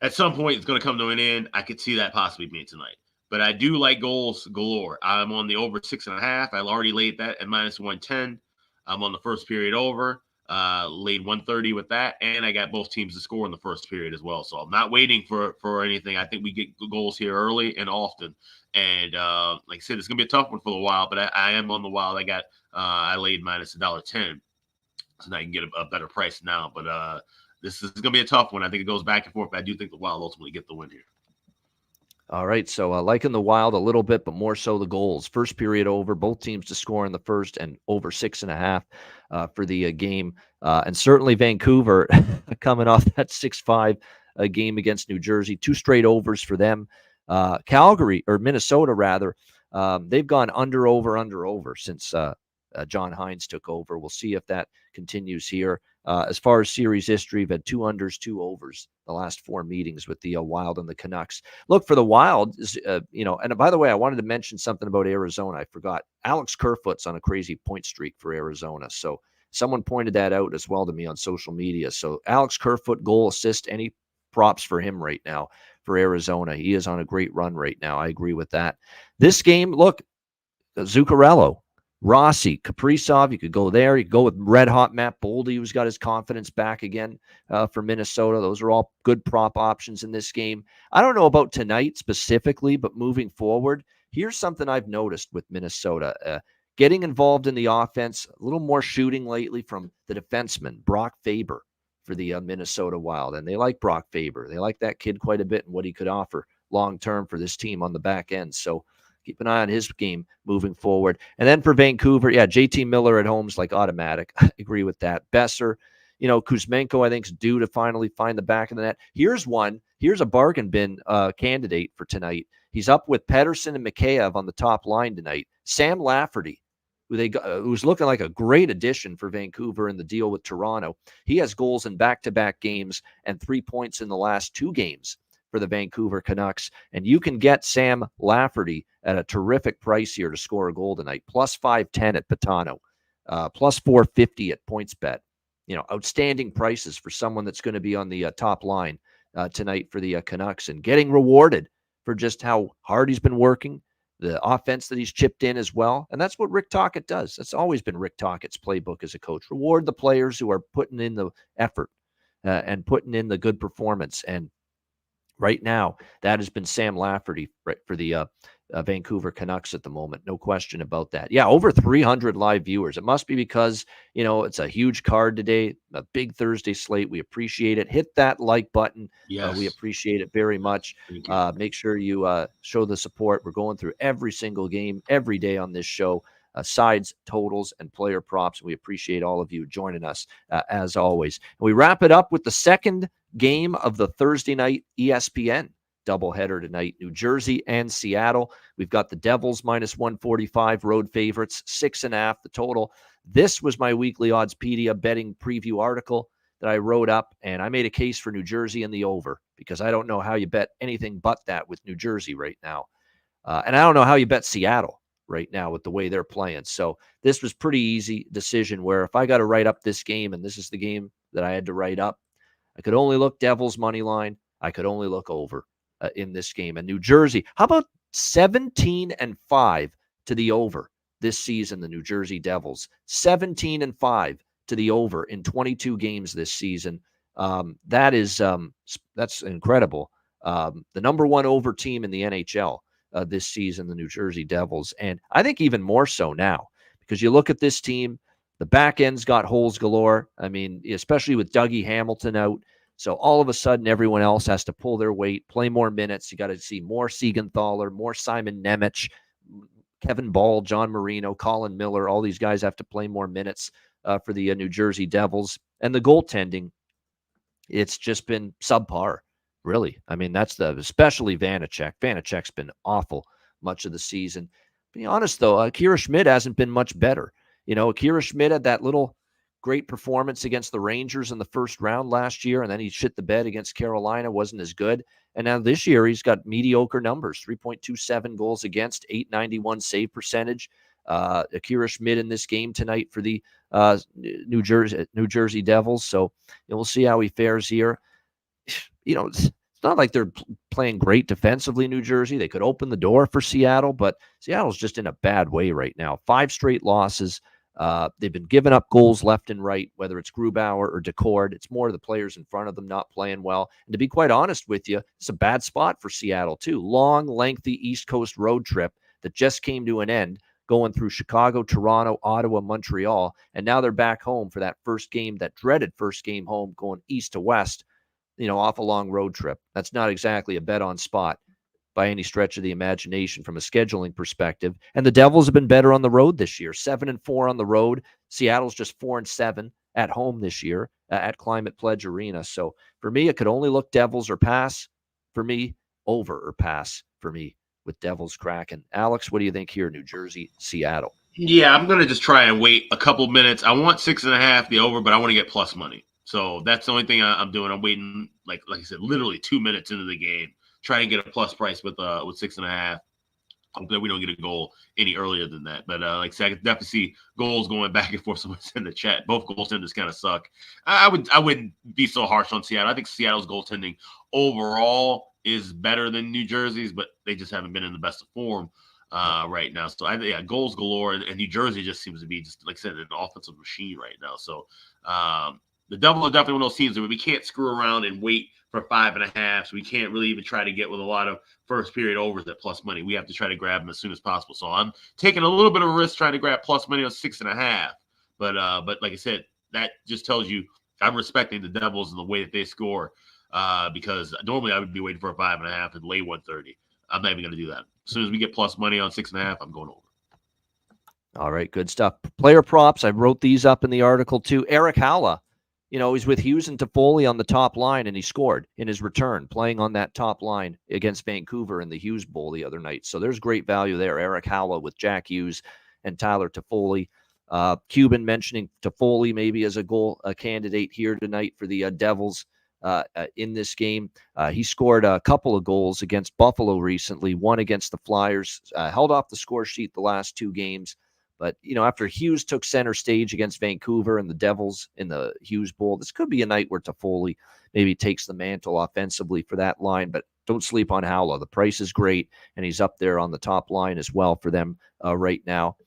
E: at some point, it's going to come to an end. I could see that possibly being tonight. But I do like goals galore. I'm on the over 6.5. I already laid that at -110. I'm on the first period over, laid 130 with that, and I got both teams to score in the first period as well. So I'm not waiting for anything. I think we get goals here early and often. And like I said, it's gonna be a tough one for the Wild, but I am on the Wild. I laid minus $1.10, so now you can get a better price now. But this is gonna be a tough one. I think it goes back and forth, but I do think the Wild ultimately get the win here.
B: All right, so liking the Wild a little bit, but more so the goals. First period over, both teams to score in the first, and over 6.5 for the game. And certainly Vancouver coming off that 6-5 game against New Jersey. 2 straight overs for them. Calgary, or Minnesota rather, they've gone under since John Hines took over. We'll see if that continues here. As far as series history, we've had 2 unders, 2 overs the last 4 meetings with the Wild and the Canucks. Look, for the Wild, and by the way, I wanted to mention something about Arizona. I forgot. Alex Kerfoot's on a crazy point streak for Arizona. So someone pointed that out as well to me on social media. So Alex Kerfoot, goal, assist, any props for him right now for Arizona. He is on a great run right now. I agree with that. This game, look, Zuccarello, Rossi, Kaprizov, you could go there. You could go with red-hot Matt Boldy, who's got his confidence back again for Minnesota. Those are all good prop options in this game. I don't know about tonight specifically, but moving forward, here's something I've noticed with Minnesota. Getting involved in the offense, a little more shooting lately from the defenseman, Brock Faber, for the Minnesota Wild. And they like Brock Faber. They like that kid quite a bit and what he could offer long-term for this team on the back end. So keep an eye on his game moving forward. And then for Vancouver, JT Miller at home is like automatic. I agree with that. Besser, Kuzmenko, I think, is due to finally find the back of the net. Here's a bargain bin candidate for tonight. He's up with Pettersson and Mikheyev on the top line tonight. Sam Lafferty, who's looking like a great addition for Vancouver in the deal with Toronto. He has goals in back-to-back games and 3 points in the last 2 games for the Vancouver Canucks. And you can get Sam Lafferty at a terrific price here to score a goal tonight. Plus 510 at Patano, plus 450 at PointsBet. Outstanding prices for someone that's going to be on the top line tonight for the Canucks, and getting rewarded for just how hard he's been working, the offense that he's chipped in as well. And that's what Rick Tocchet does. That's always been Rick Tockett's playbook as a coach. Reward the players who are putting in the effort and putting in the good performance. And right now, that has been Sam Lafferty for the Vancouver Canucks at the moment. No question about that. Yeah, over 300 live viewers. It must be because, it's a huge card today, a big Thursday slate. We appreciate it. Hit that like button.
E: Yes.
B: We appreciate it very much. Make sure you show the support. We're going through every single game every day on this show. Sides, totals, and player props. We appreciate all of you joining us as always. And we wrap it up with the second game of the Thursday night ESPN doubleheader tonight, New Jersey and Seattle. We've got the Devils minus 145, road favorites, 6.5 the total. This was my weekly Oddspedia betting preview article that I wrote up, and I made a case for New Jersey and the over, because I don't know how you bet anything but that with New Jersey right now. And I don't know how you bet Seattle right now with the way they're playing. So this was pretty easy decision, where if I got to write up this game, and this is the game that I had to write up, I could only look Devils money line. I could only look over in this game. And New Jersey, how about 17-5 to the over this season? The New Jersey Devils, 17-5 to the over in 22 games this season. That's incredible. The number 1 over team in the NHL this season, the New Jersey Devils. And I think even more so now, because you look at this team, the back end's got holes galore. I mean, especially with Dougie Hamilton out. So all of a sudden, everyone else has to pull their weight, play more minutes. You got to see more Siegenthaler, more Simon Nemec, Kevin Ball, John Marino, Colin Miller. All these guys have to play more minutes for the New Jersey Devils. And the goaltending, it's just been subpar, really. I mean, especially Vanacek. Vanacek's been awful much of the season. Be honest, though, Akira Schmid hasn't been much better. Akira Schmid had that little great performance against the Rangers in the first round last year, and then he shit the bed against Carolina, wasn't as good. And now this year, he's got mediocre numbers, 3.27 goals against, 891 save percentage. Akira Schmid in this game tonight for the New Jersey Devils. So we'll see how he fares here. It's not like they're playing great defensively, New Jersey. They could open the door for Seattle, but Seattle's just in a bad way right now. 5 straight losses. They've been giving up goals left and right, whether it's Grubauer or Decord. It's more the players in front of them not playing well. And to be quite honest with you, it's a bad spot for Seattle, too. Long, lengthy East Coast road trip that just came to an end, going through Chicago, Toronto, Ottawa, Montreal. And now they're back home for that first game, that dreaded first game home, going east to west, off a long road trip. That's not exactly a bet on spot by any stretch of the imagination from a scheduling perspective. And the Devils have been better on the road this year, 7-4 on the road. Seattle's just 4-7 at home this year at Climate Pledge Arena. So for me, it could only look Devils or pass for me, over or pass for me with Devils Kraken. Alex, what do you think here, New Jersey, Seattle?
E: Yeah, I'm going to just try and wait a couple minutes. I want 6.5, the over, but I want to get plus money. So that's the only thing I'm doing. I'm waiting, like I said, literally 2 minutes into the game, trying to get a plus price with 6.5. Hope that we don't get a goal any earlier than that. But like I said, I could definitely see goals going back and forth. Someone's in the chat. Both goaltenders kind of suck. I wouldn't be so harsh on Seattle. I think Seattle's goaltending overall is better than New Jersey's, but they just haven't been in the best of form right now. So goals galore, and New Jersey just seems to be, just like I said, an offensive machine right now. So the Devils are definitely one of those teams that we can't screw around and wait for 5.5. So we can't really even try to get with a lot of first period overs at plus money. We have to try to grab them as soon as possible. So I'm taking a little bit of a risk trying to grab plus money on 6.5. But like I said, that just tells you I'm respecting the Devils and the way that they score, because normally I would be waiting for a 5.5 and lay 130. I'm not even going to do that. As soon as we get plus money on 6.5, I'm going over.
B: All right, good stuff. Player props, I wrote these up in the article too. Eric Halla, he's with Hughes and Toffoli on the top line, and he scored in his return, playing on that top line against Vancouver in the Hughes Bowl the other night. So there's great value there. Eric Halla with Jack Hughes and Tyler Toffoli. Cuban mentioning Toffoli maybe as a candidate here tonight for the Devils in this game. He scored a couple of goals against Buffalo recently, one against the Flyers, held off the score sheet the last 2 games. But, after Hughes took center stage against Vancouver and the Devils in the Hughes Bowl, this could be a night where Toffoli maybe takes the mantle offensively for that line. But don't sleep on Howla. The price is great, and he's up there on the top line as well for them right now.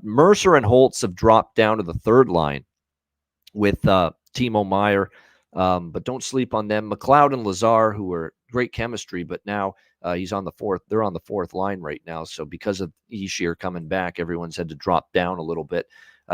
B: Mercer and Holtz have dropped down to the third line with Timo Meier, but don't sleep on them. McLeod and Lazar, who are great chemistry, but now he's on the fourth. They're on the fourth line right now. So because of Ishii coming back, everyone's had to drop down a little bit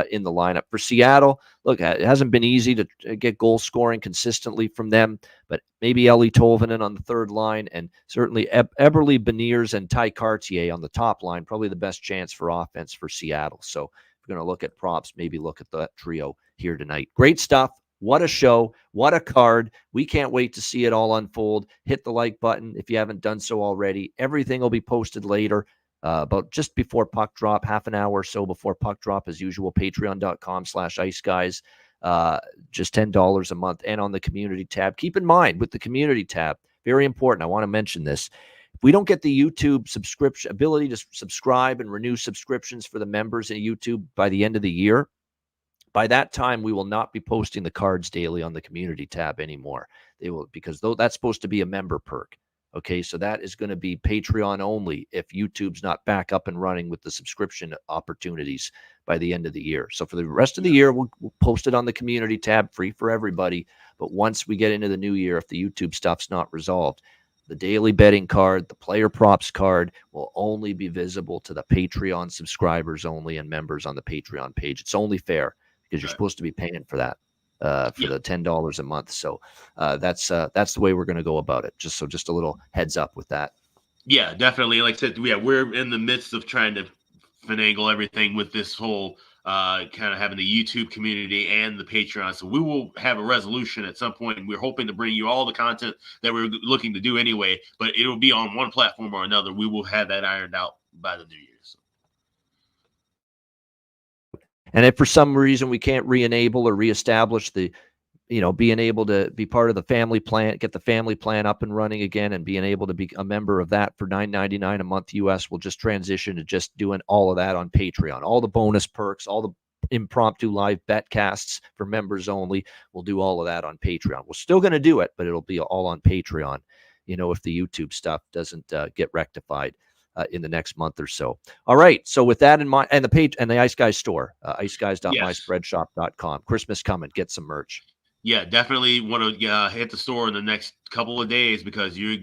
B: in the lineup. For Seattle, look, it hasn't been easy to get goal scoring consistently from them, but maybe Eeli Tolvanen on the third line, and certainly Eberle, Beniers, and Ty Cartier on the top line, probably the best chance for offense for Seattle. So if we're going to look at props, maybe look at that trio here tonight. Great stuff. What a show. What a card. We can't wait to see it all unfold. Hit the like button if you haven't done so already. Everything will be posted later, about just before puck drop, half an hour or so before puck drop, as usual. Patreon.com/IceGuys. Just $10 a month, and on the community tab. Keep in mind, with the community tab, very important, I want to mention this. If we don't get the YouTube subscription ability to subscribe and renew subscriptions for the members in YouTube by the end of the year, by that time, we will not be posting the cards daily on the community tab anymore. They will, because that's supposed to be a member perk. Okay, so that is going to be Patreon only if YouTube's not back up and running with the subscription opportunities by the end of the year. So for the rest of the year, we'll post it on the community tab, free for everybody. But once we get into the new year, if the YouTube stuff's not resolved, the daily betting card, the player props card will only be visible to the Patreon subscribers only and members on the Patreon page. It's only fair, because you're supposed to be paying for that, for the $10 a month. So that's the way we're going to go about it. Just a little heads up with that.
E: Yeah, definitely. Like I said, we're in the midst of trying to finagle everything with this whole kind of having the YouTube community and the Patreon. So we will have a resolution at some point, and we're hoping to bring you all the content that we're looking to do anyway, but it'll be on one platform or another. We will have that ironed out by the new year. So.
B: And if for some reason we can't re-enable or reestablish the, being able to be part of the family plan, get the family plan up and running again, and being able to be a member of that for $9.99 a month US, we'll just transition to just doing all of that on Patreon. All the bonus perks, all the impromptu live bet casts for members only. We'll do all of that on Patreon. We're still going to do it, but it'll be all on Patreon, if the YouTube stuff doesn't get rectified in the next month or so. All right. So with that in mind, and the page and the Ice Guys store, iceguys.myspreadshop.com. Christmas coming. Get some merch.
E: Yeah, definitely want to hit the store in the next couple of days because you're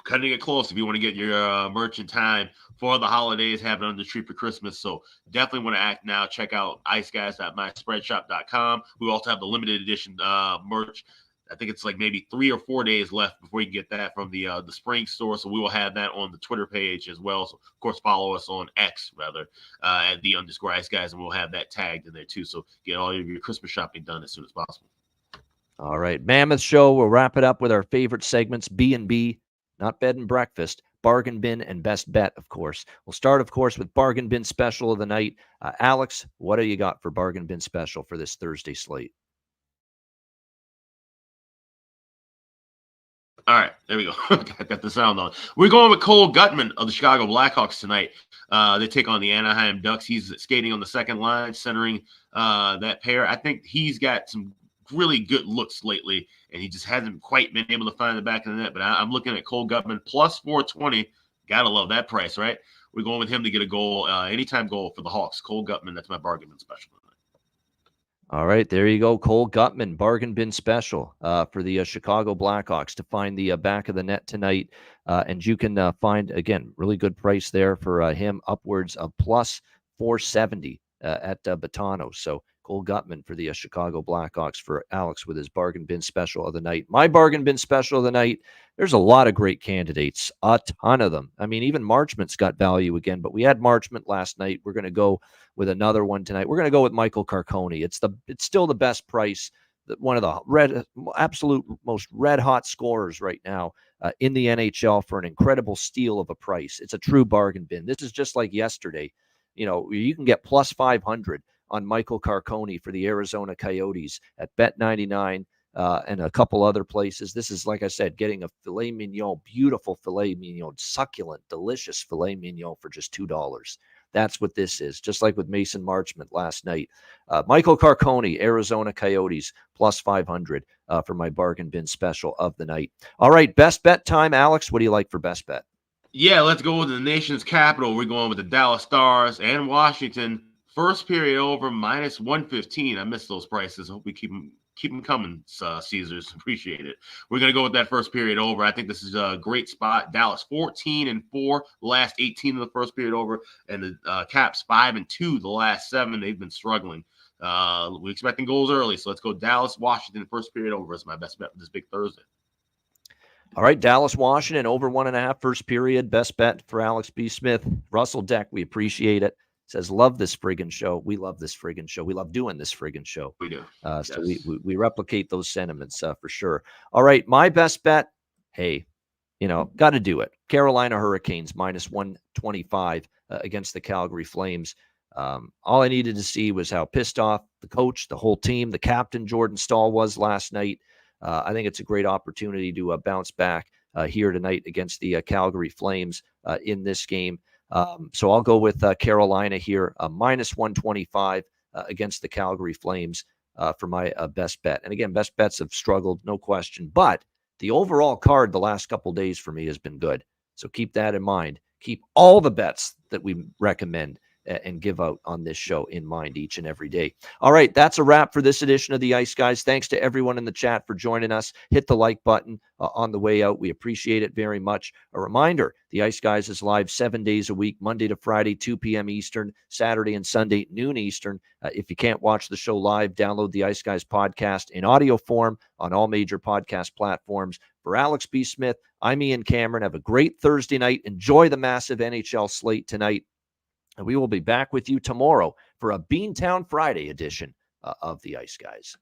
E: cutting it close if you want to get your merch in time for the holidays, have it on the tree for Christmas. So definitely want to act now. Check out iceguys.myspreadshop.com. We also have the limited edition merch. I think it's like maybe 3 or 4 days left before you can get that from the spring store. So we will have that on the Twitter page as well. So of course, follow us on X rather at @the_Ice Guys, and we'll have that tagged in there too. So get all of your Christmas shopping done as soon as possible.
B: All right, Mammoth Show. We'll wrap it up with our favorite segments, B&B, not bed and breakfast, bargain bin, and best bet, of course. We'll start, of course, with bargain bin special of the night. Alex, what do you got for bargain bin special for this Thursday slate?
E: All right, there we go. Got the sound on. We're going with Cole Gutman of the Chicago Blackhawks tonight. They take on the Anaheim Ducks. He's skating on the second line, centering that pair. I think he's got some really good looks lately, and he just hasn't quite been able to find the back of the net. But I'm looking at Cole Gutman plus 420. Gotta love that price, right? We're going with him to get a goal, anytime goal for the Hawks. Cole Gutman, that's my bargain bin special.
B: All right, there you go. Cole Gutman, bargain bin special for the Chicago Blackhawks to find the back of the net tonight. And you can find, again, really good price there for him, upwards of plus 470 at Betano. So Cole Gutman for the Chicago Blackhawks for Alex with his bargain bin special of the night. My bargain bin special of the night, there's a lot of great candidates, a ton of them. I mean, even Marchment's got value again, but we had Marchment last night. We're going to go with another one tonight. We're going to go with Michael Carcone. It's still the best price, one of the absolute most red-hot scorers right now in the NHL for an incredible steal of a price. It's a true bargain bin. This is just like yesterday. You know, you can get plus 500 on Michael Carcone for the Arizona Coyotes at Bet99 and a couple other places. This is, like I said, getting a filet mignon, beautiful filet mignon, succulent, delicious filet mignon for just $2. That's what this is, just like with Mason Marchment last night. Michael Carcone, Arizona Coyotes, plus 500 for my bargain bin special of the night. All right, best bet time. Alex, what do you like for best bet?
E: Yeah, let's go with the nation's capital. We're going with the Dallas Stars and Washington. First period over, minus 115. I miss those prices. Hope we keep them coming, Caesars. Appreciate it. We're going to go with that first period over. I think this is a great spot. Dallas 14-4, the last 18 of the first period over, and the Caps 5-2, the last 7. They've been struggling. We're expecting goals early, so let's go Dallas, Washington, first period over is my best bet for this big Thursday.
B: All right, Dallas, Washington, over 1.5 first period. Best bet for Alex B. Smith. Russell Deck, we appreciate it. Says, love this friggin' show. We love this friggin' show. We love doing this friggin' show.
E: We do.
B: Yes. So we replicate those sentiments for sure. All right, my best bet, hey, got to do it. Carolina Hurricanes, minus 125 against the Calgary Flames. All I needed to see was how pissed off the coach, the whole team, the captain, Jordan Stahl, was last night. I think it's a great opportunity to bounce back here tonight against the Calgary Flames in this game. So I'll go with Carolina here, minus 125 against the Calgary Flames for my best bet. And again, best bets have struggled, no question. But the overall card the last couple days for me has been good. So keep that in mind. Keep all the bets that we recommend and give out on this show in mind each and every day. All right, that's a wrap for this edition of the Ice Guys. Thanks to everyone in the chat for joining us. Hit the like button on the way out. We appreciate it very much. A reminder, the Ice Guys is live 7 days a week, Monday to Friday, 2 p.m. Eastern, Saturday and Sunday, noon Eastern. If you can't watch the show live, download the Ice Guys podcast in audio form on all major podcast platforms. For Alex B. Smith, I'm Ian Cameron. Have a great Thursday night. Enjoy the massive NHL slate tonight. And we will be back with you tomorrow for a Beantown Friday edition of the Ice Guys.